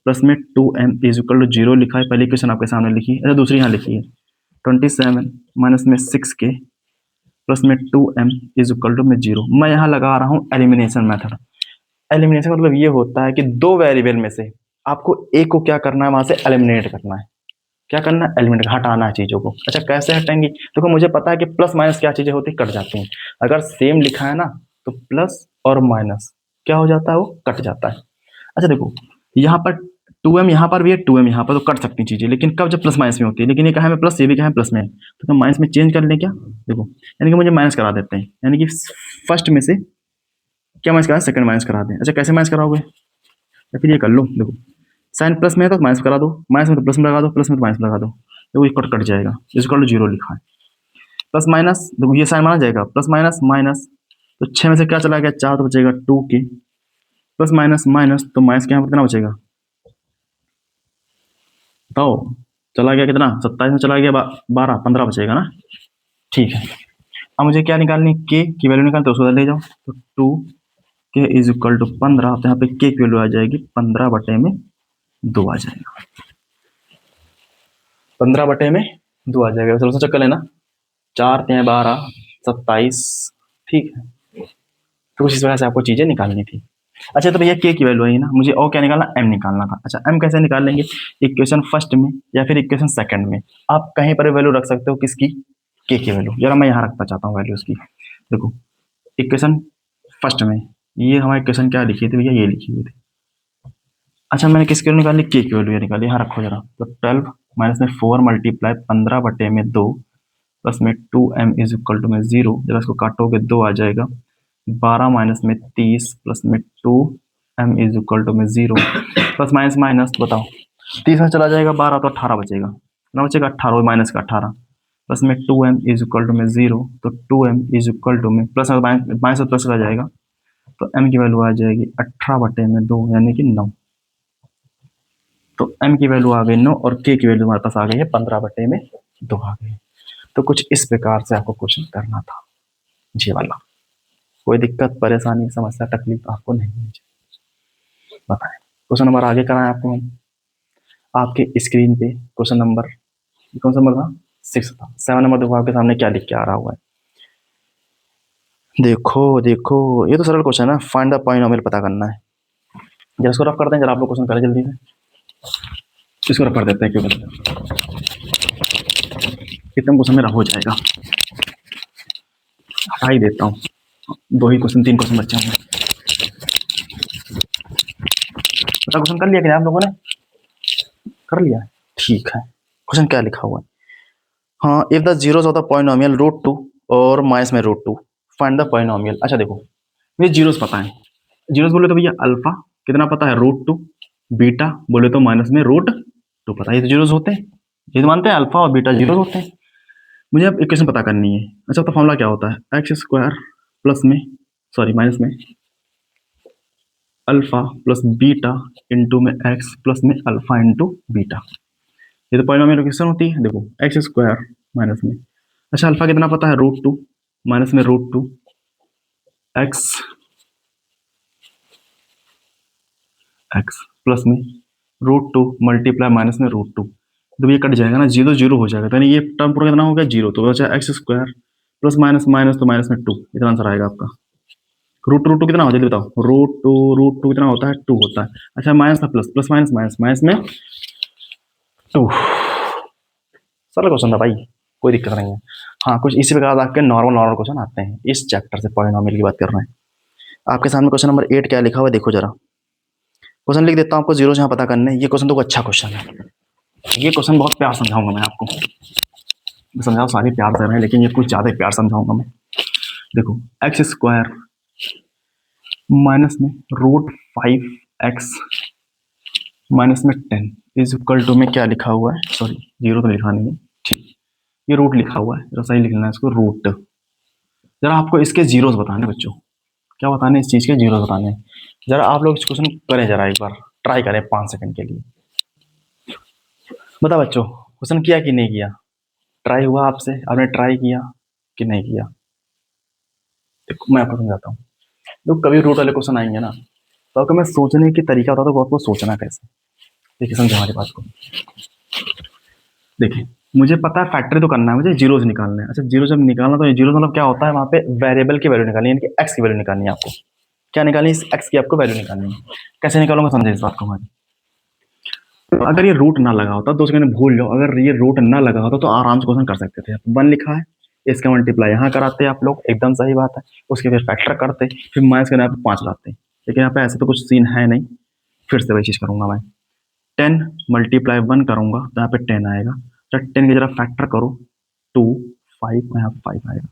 प्लस में 2m इज इक्वल टू 0 लिखा है, पहली क्वेश्चन आपके सामने लिखी है। अच्छा दूसरी यहाँ लिखी है 27 माइनस में 6k प्लस में 2m इज इक्वल टू में 0। मैं यहाँ लगा रहा हूँ एलिमिनेशन मेथड। एलिमिनेशन मतलब ये होता है कि दो वेरिएबल में से आपको एक को क्या करना है, वहां से एलिमिनेट करना है। क्या करना है, एलिमेंट हटाना है चीजों को। अच्छा कैसे हटाएंगे, देखो मुझे पता है कि प्लस माइनस क्या चीजें होती है, कट जाती हैं। अगर सेम लिखा है ना तो प्लस और माइनस क्या हो जाता है, वो कट जाता है। अच्छा देखो यहाँ पर 2m यहाँ पर भी है, 2m यहाँ पर, तो कट सकती चीजें, लेकिन कब, जब प्लस माइनस में होती है। लेकिन ये कहा है प्लस, ये भी कहा है प्लस में, तो माइनस में चेंज कर लें क्या। देखो यानी कि मुझे माइनस करा देते हैं, यानी कि फर्स्ट में से क्या माइनस करा, सेकंड माइनस करा दें। अच्छा कैसे माइनस कराओगे, या फिर ये कर लो, देखो साइन प्लस में है तो माइनस करा दो, माइनस में तो प्लस में लगा दो, प्लस में तो माइनस लगा दो, देखो ये कट जाएगा, इसको 0 लिखा है। प्लस माइनस देखो ये साइन माना जाएगा, प्लस माइनस माइनस, तो 6 में से क्या चला गया, 4, तो बचेगा 2k प्लस माइनस माइनस, तो माइनस के यहाँ पर कितना बचेगा बताओ, चला गया कितना, 27 में चला गया 12, 15 बचेगा ना, ठीक है। अब मुझे क्या निकालनी, k की वैल्यू निकाल, तो उसको ले जाओ, तो 2k इज इक्वल टू 15, तो यहाँ पे k की वैल्यू आ जाएगी 15 बटे में 2 आ जाएगा, 15 बटे में 2 आ जाएगा। चलो चक्कर लेना, 4 3 12 27, ठीक है। तो कुछ इस वजह से आपको चीजें निकालनी थी। अच्छा तो भैया के की वैल्यू है ना, मुझे और क्या निकालना, एम निकालना था। अच्छा एम कैसे निकाल लेंगे, इक्वेशन फर्स्ट में या फिर इक्वेशन सेकंड में, आप कहीं पर वैल्यू रख सकते हो किसकी, के की वैल्यू। जरा मैं यहाँ रखना चाहता हूँ वैल्यू उसकी। देखो इक्वेशन फर्स्ट में ये हमारी इक्वेशन क्या लिखी थी भैया, ये लिखी हुई थी। अच्छा मैंने किसकी वैल्यू निकाली, के की वैल्यू निकाली, यहाँ रखो जरा। तो 12 माइनस में 4 मल्टीप्लाई 15 बटे में 2 प्लस में 2m इज इक्वल टू में 0, जब इसको काटोगे 2 आ जाएगा, 12 माइनस में 30 प्लस में 2m इज इक्वल टू में 0, प्लस माइनस माइनस बताओ, 30 में चला जाएगा 12, तो 18 बचेगा ना, बचेगा 18 माइनस का 18 प्लस में 2m इज इक्वल टू में 0, तो 2m इज इक्वल टू में प्लस माइनस प्लस आ जाएगा, तो m की वैल्यू आ जाएगी 18 बटे में 2 यानी कि 9। तो m की वैल्यू आ गई 9 और k की वैल्यू हमारे पास आ गई है 15 बटे में 2 आ गई। तो कुछ इस प्रकार से आपको क्वेश्चन करना था जी वाला। कोई दिक्कत परेशानी समस्या तकलीफ आपको नहीं होनी चाहिए, बताएं। क्वेश्चन नंबर आगे कराएं आपको हम, आपके स्क्रीन पे क्वेश्चन नंबर कौन सा नंबर था, 6 था। 7 नंबर देखो आपके सामने क्या लिख के आ रहा हुआ है, देखो देखो, ये तो सरल क्वेश्चन है, फाइंड द पॉलिनोमियल पता करना है। जरा इसको रफ करते हैं, जरा आप लोग क्वेश्चन करें जल्दी से। इसको रफ कर देते हैं, क्यों करते हैं, कितना क्वेश्चन मेरा हो जाएगा। हटा ही देता हूँ, 2 ही क्वेश्चन 3 क्वेश्चन बच्चे होंगे। पता क्वेश्चन कर लिया क्या आप लोगों ने? कर लिया, ठीक है। क्वेश्चन क्या लिखा हुआ है? हाँ, if the zeros of the polynomial root two और माइनस में root two, find the polynomial. अच्छा देखो, मुझे जीरोस पता है। जीरोस बोले तो भैया अल्फा कितना पता है, रूट टू। बीटा बोले तो माइनस में रूट टू पता है, ये तो जीरोस होते हैं। ये तो मानते हैं अल्फा और बीटा जीरोस होते हैं। मुझे अब इक्वेशन पता करनी है। अच्छा, तो फॉर्मूला क्या होता है? एक्स स्क्वायर प्लस में, सॉरी माइनस में, अल्फा प्लस बीटा इंटू में एक्स प्लस में अल्फा इंटू बीटा। ये तो पॉलिनोमियल इक्वेशन होती है। देखो एक्स स्क्वायर माइनस में, अच्छा अल्फा कितना पता है, रूट टू, माइनस में root two X, X plus में रूट टू मल्टीप्लाई माइनस में रूट टू। तो ये कट जाएगा ना, जीरो जीरो हो जाएगा, तो यानी ये टर्म पूरा कितना हो गया, जीरो। तो बचा x square plus minus minus, तो माइनस में टू, इतना आंसर आएगा आपका। रूट टू कितना हो, जल्दी बताओ। रूट टू कितना होता है, टू होता है। अच्छा माइनस था plus, plus minus minus, minus में टू। सरल क्वेश्चन था भाई, कोई दिक्कत नहीं है। हाँ, कुछ इसी प्रकार आपके नॉर्मल नॉर्मल क्वेश्चन आते हैं इस चैप्टर से, पॉलिनोमियल की बात कर रहे हैं। आपके सामने क्वेश्चन नंबर 8 क्या लिखा हुआ है, देखो जरा। क्वेश्चन लिख देता हूँ आपको, जीरो यहाँ पता करने। ये क्वेश्चन तो अच्छा क्वेश्चन है, ये क्वेश्चन बहुत प्यार समझाऊंगा मैं आपको। मैं समझाओ सारे प्यार से रहे हैं, लेकिन ये कुछ ज्यादा प्यार समझाऊंगा मैं। देखो एक्स स्क्वायर माइनस में रूट 5x माइनस में 10 इज इक्वल टू में क्या लिखा हुआ है, सॉरी जीरो तो लिखा नहीं है, ठीक, ये रूट लिखा हुआ है, जरा सही लिखना है इसको, रूट। जरा आपको इसके जीरोस बताने बच्चों, क्या बताने, इस चीज के जीरोस बताने। जरा आप लोग इस क्वेश्चन करें, जरा एक बार ट्राई करें 5 सेकंड के लिए। बता बच्चों, क्वेश्चन किया कि नहीं किया? ट्राई हुआ आपसे, आपने ट्राई किया कि नहीं किया? देखो मैं आपको समझाता हूँ। जब कभी रूट वाले क्वेश्चन आएंगे ना, तो आपको मैं सोचने की तरीका होता है, तो आपको सोचना कैसे। देखिए समझे हमारी बात को। देखिए मुझे पता है फैक्टरी तो करना है, मुझे जीरोस निकालना है। अच्छा जीरो जब निकालना, तो जीरो मतलब क्या होता है, वहाँ पे वेरिएबल की वैल्यू निकालनी है, यानी कि एक्स की वैल्यू निकालनी है आपको। क्या निकालनी है, इस एक्स की आपको वैल्यू निकालनी है। कैसे निकालूंगा समझे इस बात को हमारी। तो अगर ये रूट ना लगा होता, 2 सेकंड भूल लो, अगर ये रूट ना लगा होता तो आराम से क्वेश्चन कर सकते थे। 1 लिखा है, इसका मल्टीप्लाई यहाँ कराते आप लोग, एकदम सही बात है। उसके फिर फैक्टर करते, फिर माइनस करने पे 5 लाते। लेकिन यहाँ पे ऐसे तो कुछ सीन है नहीं। फिर से वही चीज करूंगा मैं, 10 मल्टीप्लाई 1 करूंगा तो यहाँ पे 10 आएगा। जब 10 की जरा फैक्टर करो, 2 5, यहाँ पे 5 आएगा।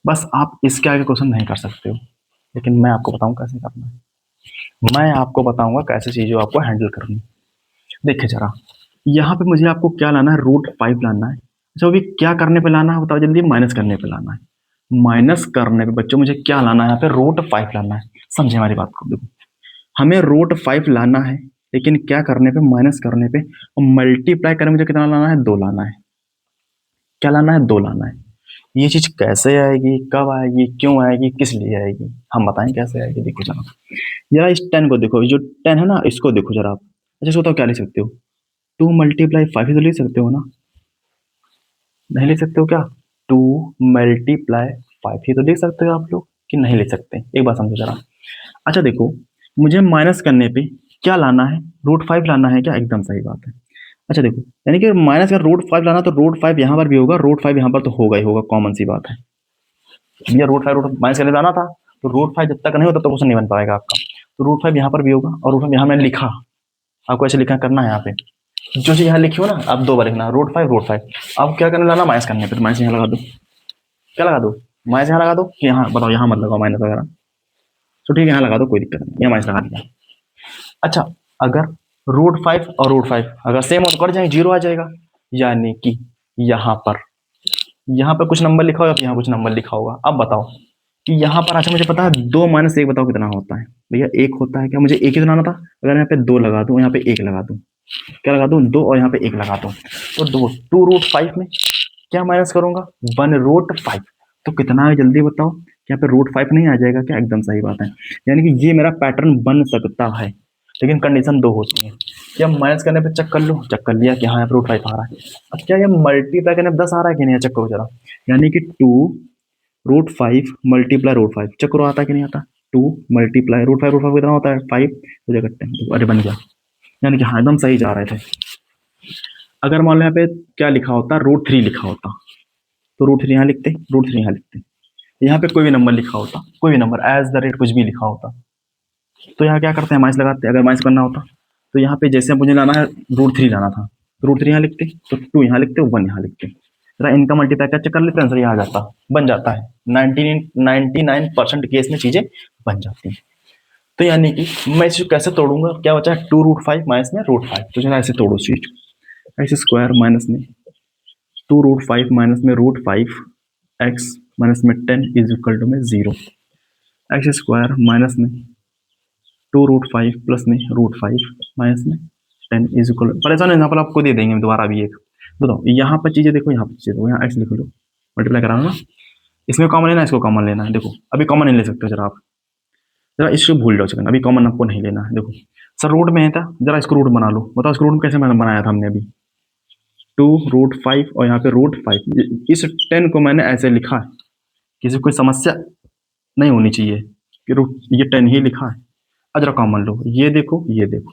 बस आप इसके आगे क्वेश्चन नहीं कर सकते हो, लेकिन मैं आपको बताऊँ कैसे करना है। मैं आपको बताऊंगा कैसे चीजों आपको हैंडल करनी। देखिए जरा, यहाँ पे मुझे आपको क्या लाना है, रूट 5 लाना है। अच्छा अभी क्या करने पे लाना है बताओ जल्दी, माइनस करने पे लाना है। माइनस करने पे बच्चों मुझे क्या लाना है, यहाँ पे रूट 5 लाना है। समझे हमारी बात को। देखो हमें रूट 5 लाना है, लेकिन क्या करने पे, माइनस करने पे। और मल्टीप्लाई करने में मुझे कितना लाना है, 2 लाना है। क्या लाना है, 2 लाना है। ये चीज कैसे आएगी, कब आएगी, क्यों आएगी, किस लिए आएगी, हम बताएं कैसे आएगी। देखो जरा, जरा इस 10 को देखो, जो 10 है ना, इसको देखो जरा आप। अच्छा इसको तो क्या लिख सकते हो, 2 × 5 ही तो लिख सकते हो ना, नहीं लिख सकते हो क्या? 2 × 5 ही तो लिख सकते हो आप लोग, कि नहीं लिख सकते? एक बात समझो जरा। अच्छा देखो, मुझे माइनस करने पे क्या लाना है, रूट 5 लाना है क्या, एकदम सही बात है। अच्छा देखो, यानी कि माइनस का रूट 5 लाना, तो रूट 5 यहाँ पर भी होगा, रूट 5 यहाँ पर तो होगा ही होगा, कॉमन सी बात है। भैया रूट 5 रूट माइनस करने जाना था, तो रूट 5 जब तक नहीं होता तो क्वेश्चन नहीं बन पाएगा आपका। तो रूट 5 यहाँ पर भी होगा, और रूट 5 यहाँ मैंने लिखा, आपको ऐसे लिखा करना है। यहाँ पे जो चीज यहाँ लिखी हो ना, आप 2 बार लिखना, रूट 5। आप क्या करने लाना, माइनस करने पे, तो माइनस यहाँ लगा दो। क्या लगा दो, माइनस यहाँ लगा दो, कि यहाँ बताओ, यहाँ मत लगाओ माइनस वगैरह। तो ठीक है, यहाँ लगा दो, कोई दिक्कत नहीं, यहाँ माइनस लगा दिया। अच्छा अगर रूट 5 और रूट 5 अगर सेम हो तो कट जाएंगे, जीरो आ जाएगा। यानी कि यहाँ पर कुछ नंबर लिखा होगा, यहाँ कुछ नंबर लिखा होगा। अब बताओ कि यहाँ पर, अच्छा मुझे पता है 2 - 1 बताओ कितना होता है। भैया 1 होता है क्या, मुझे 1 ही तो लाना था। अगर यहाँ पे 2 लगा दूं, यहाँ पे 1 लगा दूं, क्या लगा दूं, 2, और यहाँ पे 1 लगा दूं, तो 2 रूट 5 में क्या माइनस करूंगा, 1 रूट 5। तो कितना है जल्दी बताओ, यहाँ पे रूट 5 नहीं आ जाएगा क्या, एकदम सही बात है। यानी कि ये मेरा पैटर्न बन सकता है, लेकिन कंडीशन 2 होती है। क्या माइनस करने पे चेक कर लो, चेक कर लिया कि हाँ यहाँ पे रूट 5 आ रहा है। अब क्या ये मल्टीप्लाई करने पे 10 आ रहा है कि नहीं, चेक करो जरा। यानी कि 2 √5 मल्टीप्लाई √5, चेक करो आता कि नहीं आता। 2 मल्टीप्लाई √5 कितना होता है 5 हो जाएगा 10। अरे बन गया, यानी कि हाँ एकदम सही जा रहे थे। अगर मान लो यहाँ पे क्या लिखा होता √3 लिखा होता तो √3 यहाँ लिखते, √3 यहाँ लिखते। यहाँ पे कोई भी नंबर लिखा होता, कोई भी नंबर एज द रेट कुछ भी लिखा होता तो यहाँ क्या करते हैं माइनस लगाते। अगर माइनस करना होता तो यहाँ पे जैसे मुझे लाना है √3 लाना था तो √3 यहाँ लिखते, तो 2 यहाँ लिखते, 1 यहाँ लिखते। जरा इनका मल्टीप्लाई क्या चेक कर लेते हैं, आंसर यहाँ आ जाता, बन जाता है। 99% केस में चीजें बन जाती हैं। तो यानी कि मैं इसे कैसे तोड़ूंगा, क्या बचा है 2√5 माइनस में √5, तो जरा ऐसे तोड़ो चीज, एक्स स्क्वायर माइनस में 2√5 माइनस में √5 एक्स माइनस में 10 इज इक्वल टू में 0। एक्स स्क्वायर माइनस में 2√5 प्लस में √5 माइनस में 10 इज इक्वल, परेशान एग्जाम्पल आपको दे देंगे दोबारा भी एक। बताओ यहाँ पर चीजें देखो, यहाँ पर चीजें देखो, यहाँ एक्स लिख लो, मल्टीप्लाई कराना ना, इसमें कॉमन लेना है, इसको कॉमन लेना है। देखो अभी कॉमन नहीं ले सकते जरा आप, जरा इसको भूल जाओ सेकंड, अभी कॉमन आपको नहीं लेना है। देखो सर रूट में है था, जरा इसको रूट बना लो, बताओ इसको रूट कैसे मैंने बनाया था हमने अभी 2√5 और यहाँ पे √5, इस 10 को मैंने ऐसे लिखा है, किसी कोई समस्या नहीं होनी चाहिए कि रूट ये 10 ही लिखा है। अब जरा कॉमन लो, ये देखो ये देखो,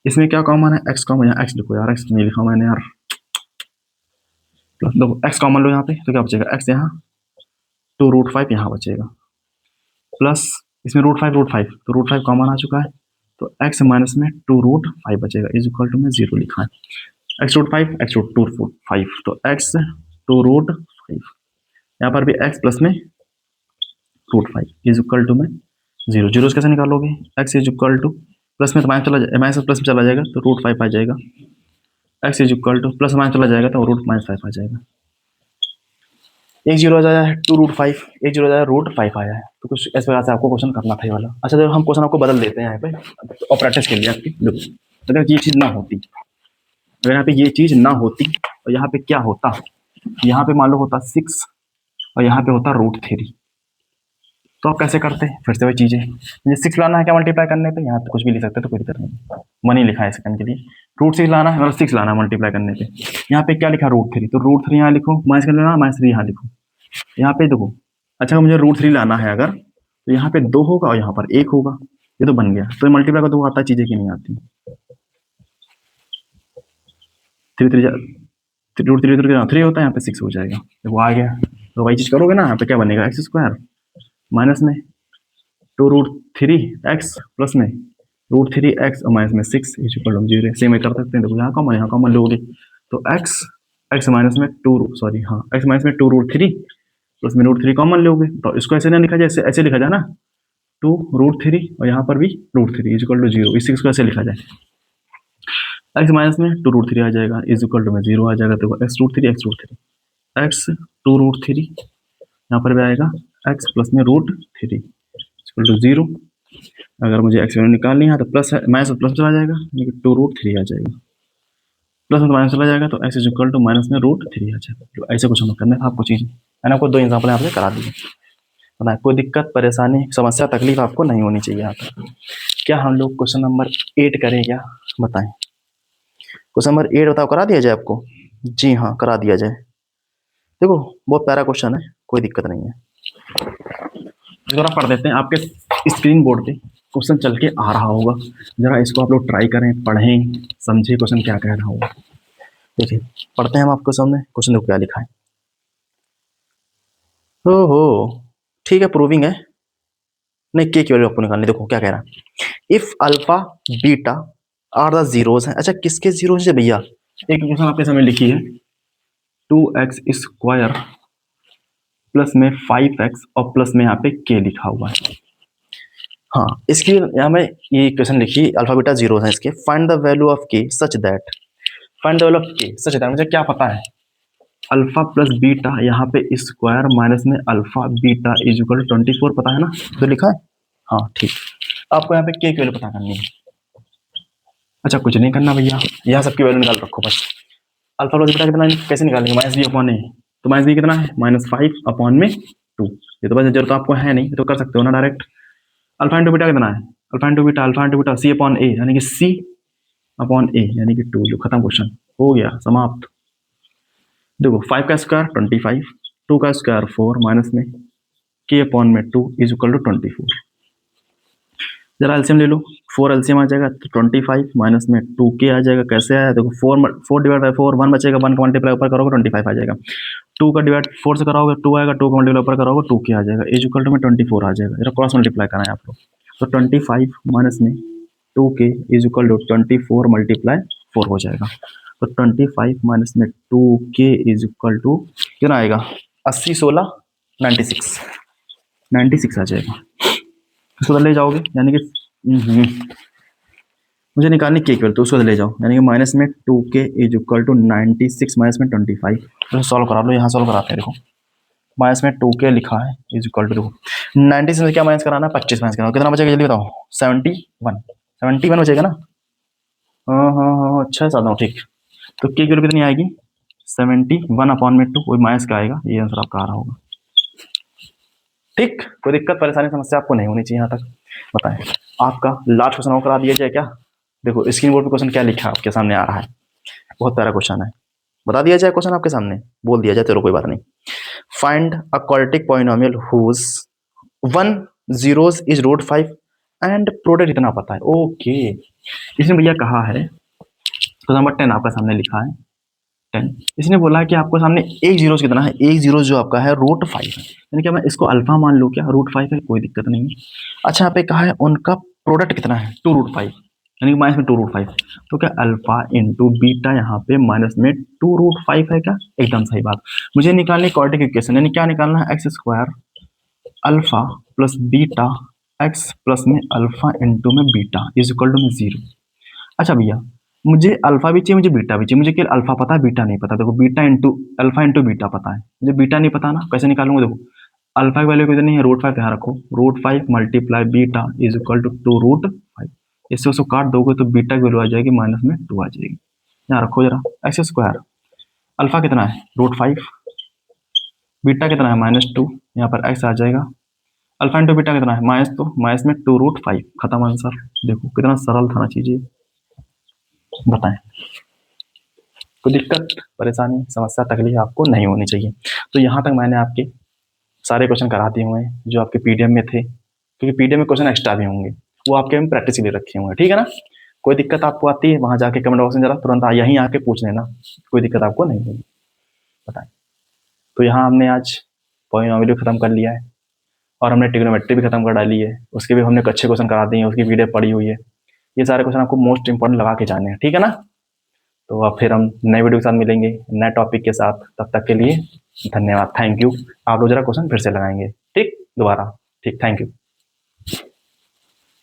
इसमें क्या कॉमन है एक्स कॉमन, यहाँ एक्स लिखो यार, एक्स नहीं लिखा मैंने यार, प्लस देखो एक्स कॉमन लो यहाँ पे तो क्या बचेगा एक्स, यहाँ 2√5 यहाँ बचेगा, प्लस इसमें √5 तो √5 कॉमन आ चुका है, तो एक्स माइनस में 2√5 बचेगा इज इक्वल टू में 0 लिखा है। x√5 x√5 तो x 2√5, यहाँ पर भी x प्लस में √5 इज इक्वल टू में 0। जीरो कैसे निकालोगे, x is equal two plus में तो माइनस चला जाएगा, माइनस प्लस में चला जाएगा तो √5 आ जाएगा, x is equal two plus minus चला जाएगा तो √5 आ जाएगा। एक जीरो आ जाएगा 2√5, एक जीरो आ जाएगा √5 आया है। तो कुछ इस प्रकार से आपको क्वेश्चन करना था ये वाला। अच्छा देखो हम क्वेश्चन आपको बदल देते हैं यहाँ पे ऑपरेटर्स के लिए आपकी। देखो अगर ये चीज़ ना होती, अगर यहाँ पे ये चीज़ ना होती और यहाँ पे क्या होता, यहाँ पे मान लो होता 6 और यहाँ पे होता √3, तो आप कैसे करते हैं, फिर से वही चीज़ें, मुझे 6 लाना है क्या मल्टीप्लाई करने पे, यहाँ पे कुछ भी लिख सकते हैं तो कोई दिक्कत नहीं, मनी लिखा है सेकंड के लिए, √6 लाना है मतलब 6 लाना है मल्टीप्लाई करने पे। यहाँ पे क्या लिखा √3, तो √3 यहाँ लिखो, माइनस कर लेना, -3 यहाँ लिखो, यहाँ पे देखो। अच्छा मुझे √3 लाना है अगर, तो यहाँ पे 2 होगा और यहाँ पर 1 होगा, ये तो बन गया। तो मल्टीप्लाई का 2 आता है, चीज़ें की नहीं आती। 3 होता है, यहाँ पे 6 हो जाएगा, देखो आ गया। तो वही चीज़ करोगे ना, यहाँ पे क्या बनेगा एक्स स्क्वायर माइनस में 2√3x प्लस में √3x और माइनस में 6 इज इक्वल टू 0। सेम कर सकते हैं, देखो यहाँ कॉमन लोगे तो x माइनस में 2√3 प्लस में √3 कॉमन लोगे, तो इसको ऐसे ना लिखा जाए, ऐसे लिखा जाए ना 2√3 और यहाँ पर भी √3 इज इक्वल टू 0, इस 6 को ऐसे लिखा जाए, x माइनस में 2√3 आ जाएगा इज इक्वल टू में 0 आ जाएगा। तो x 2√3 यहाँ पर भी आएगा x प्लस में √3 इक्वल टू 0। अगर मुझे x वैल्यू निकालनी है तो प्लस है, माइनस प्लस चला जाएगा, यानी कि 2√3 आ जाएगा, प्लस में तो माइनस चला जाएगा तो x is equal to minus में √3 आ जाएगा। तो ऐसे कुछ हम करना है आपको चीज़, मैंने आपको 2 एग्जाम्पल यहाँ पे करा दिए, बताएं कोई दिक्कत परेशानी समस्या तकलीफ आपको नहीं होनी चाहिए यहाँ पर। क्या हम लोग क्वेश्चन नंबर 8 करें क्या, बताएं क्वेश्चन नंबर 8 बताओ, करा दिया जाए आपको? जी हाँ करा दिया जाए। देखो बहुत प्यारा क्वेश्चन है, कोई दिक्कत नहीं है। जरा पढ़ देते हैं, आपके स्क्रीन बोर्ड पे क्वेश्चन चल के आ रहा होगा, जरा इसको आप लोग ट्राई करें, पढ़ें, समझे क्वेश्चन क्या कह रहा होगा। देखिए पढ़ते हैं हम आपको सामने क्वेश्चन, देखो क्या लिखा है। ओहो ठीक है, प्रूविंग है, नहीं के की वैल्यू आपको निकालनी। देखो क्या कह रहा है, if alpha beta are the zeros है। अच्छा किसके जीरोस है भैया, एक क्वेश्चन आपके सामने लिखी है 2x स्क्वायर प्लस में 5x और प्लस में यहाँ पे k लिखा हुआ है। हाँ इसकी यहाँ में ये इक्वेशन लिखी, अल्फा बीटा जीरो है इसके, find the value of k such that, find the value of k such that, मुझे क्या पता है अल्फा प्लस बीटा यहाँ पे स्क्वायर माइनस में alpha beta is equal to 24 पता है ना, तो लिखा है। हाँ ठीक, आपको यहाँ पे k की वैल्यू पता करनी है। अच्छा कुछ नहीं करना भैया, यहाँ सबकी वैल्यू निकाल रखो बस। अल्फा प्लस बीटा कितना कैसे निकालेंगे, -b/a, तो -b कितना है -5/2, ये तो बस जरूरत आपको है नहीं, तो कर सकते हो ना डायरेक्ट। अल्फा इंटू बीटा कितना है, अल्फा इंटू बीटा c/a यानी कि c/a यानी कि 2, जो खत्म, क्वेश्चन हो गया समाप्त। देखो 5 का स्क्वायर 25, 2 का स्क्वायर 4 माइनस में k अपॉन में 2 इज इक्वल टू 24। जरा एलसीएम ले लो, 4 एलसीएम आ जाएगा तो 25 माइनस में 2k आ जाएगा। कैसे आया देखो, 4 डिवाइड बाई 4 1 बचेगा, 1 का मल्टीप्लाई ऊपर करोगे 25 आ जाएगा। 2 का डिवाइड 4 से कराओगे 2 आएगा, 2 का मल्टीप्लाई ऊपर करोगे 2k आ जाएगा, इज इक्वल टू में 24 आ जाएगा। जरा क्रॉस मल्टीप्लाई करना है आप लोग, तो 25 माइनस में 2k is equal to 24 multiply 4 हो जाएगा। तो 25 माइनस में 2k इज इक्वल टू कितना आएगा, 80 16 96 आ जाएगा। उसको ले जाओगे यानी कि मुझे निकालनी के इक्वल, तो उसको ले जाओ यानी कि माइनस में 2k is equal to 96 minus में 25। तो सॉल्व करा लो, यहाँ सॉल्व कराते हैं। देखो माइनस में 2k लिखा है इज इक्वल टू, देखो 96 में क्या माइनस कराना है, 25 माइनस कराना, कितना बचेगा जल्दी बताओ, 71 बचेगा ना। हाँ अच्छा है साधा, ठीक। तो के की वैल्यू कितनी आएगी, 71 अपॉन में 2, वही माइनस का आएगा, ये आंसर आपका आ रहा होगा। ठीक, कोई दिक्कत परेशानी समस्या आपको नहीं होनी चाहिए यहाँ तक। बताएं आपका लास्ट क्वेश्चन और करा दिया जाए क्या। देखो स्क्रीन बोर्ड पे क्वेश्चन क्या लिखा है आपके सामने आ रहा है, बहुत प्यारा क्वेश्चन है, बता दिया जाए क्वेश्चन आपके सामने, बोल दिया जाए, चलो कोई बात नहीं। Find a quadratic polynomial whose 1 zeros is root 5 and product इतना पता है। ओके, इसने भैया कहा है, तो नंबर 10 आपका सामने लिखा है 10। इसने बोला है कि आपको सामने एक जीरो कितना है, एक जीरो जो आपका है रूट 5 है, यानी कि मैं इसको अल्फा मान लूँ क्या, रूट 5 है, कोई दिक्कत नहीं है। अच्छा यहाँ पे कहा है उनका प्रोडक्ट कितना है, 2 रूट 5, यानी कि माइनस में 2 रूट 5, तो क्या अल्फा इंटू बीटा यहाँ पे माइनस में 2 रूट 5 है क्या, एकदम सही बात। मुझे निकालनी क्वाड्रेटिक इक्वेशन, यानी क्या निकालना है, x square alpha plus beta x plus में अल्फा इंटू में बीटा इज इक्वल टू में 0। अच्छा भैया मुझे अल्फा भी चाहिए, मुझे बीटा भी चाहिए, मुझे केवल अल्फा पता है, बीटा नहीं पता। देखो beta into alpha into beta पता है, मुझे बीटा नहीं पता ना, कैसे निकालूंगा। देखो अल्फा की वैल्यू कितनी है, रूट 5, यहाँ रखो, root 5 multiply beta is equal to 2 root 5। इससे उसको काट दोगे तो बीटा की वैल्यू आ जाएगी माइनस में 2 आ जाएगी। यहाँ रखो जरा, एक्स स्क्वायर अल्फा कितना है रूट 5, बीटा कितना है -2, यहाँ पर एक्स आ जाएगा, अल्फा इंटू बीटा कितना है -2, माइनस में 2 रूट 5, खत्म आंसर। देखो कितना सरल था ना चीजें, बताएं। कोई दिक्कत परेशानी समस्या तकलीफ आपको नहीं होनी चाहिए। तो यहाँ तक मैंने आपके सारे क्वेश्चन करा दिए हुए हैं जो आपके पीडीएफ में थे, क्योंकि पीडीएफ में क्वेश्चन एक्स्ट्रा भी होंगे, वो आपके हम प्रैक्टिस के लिए रखे हुए हैं, ठीक है ना। कोई दिक्कत आपको आती है वहाँ जाके कमेंट बॉक्स में जरा तुरंत यहीं आके पूछ लेना, कोई दिक्कत आपको नहीं होगी, बताएं। तो यहाँ हमने आज पॉलिनोमियल खत्म कर लिया है और हमने ट्रिग्नोमेट्री भी खत्म कर डाली है, उसके भी हमने अच्छे क्वेश्चन करा दिए हैं, उसकी वीडियो पड़ी हुई है। ये सारे क्वेश्चन आपको मोस्ट इंपॉर्टेंट लगा के जाने हैं, ठीक है ना। तो अब फिर हम नए वीडियो के साथ मिलेंगे नए टॉपिक के साथ, तब तक के लिए धन्यवाद, थैंक यू। आप लोग जरा क्वेश्चन फिर से लगाएंगे, ठीक दोबारा, ठीक, थैंक यू।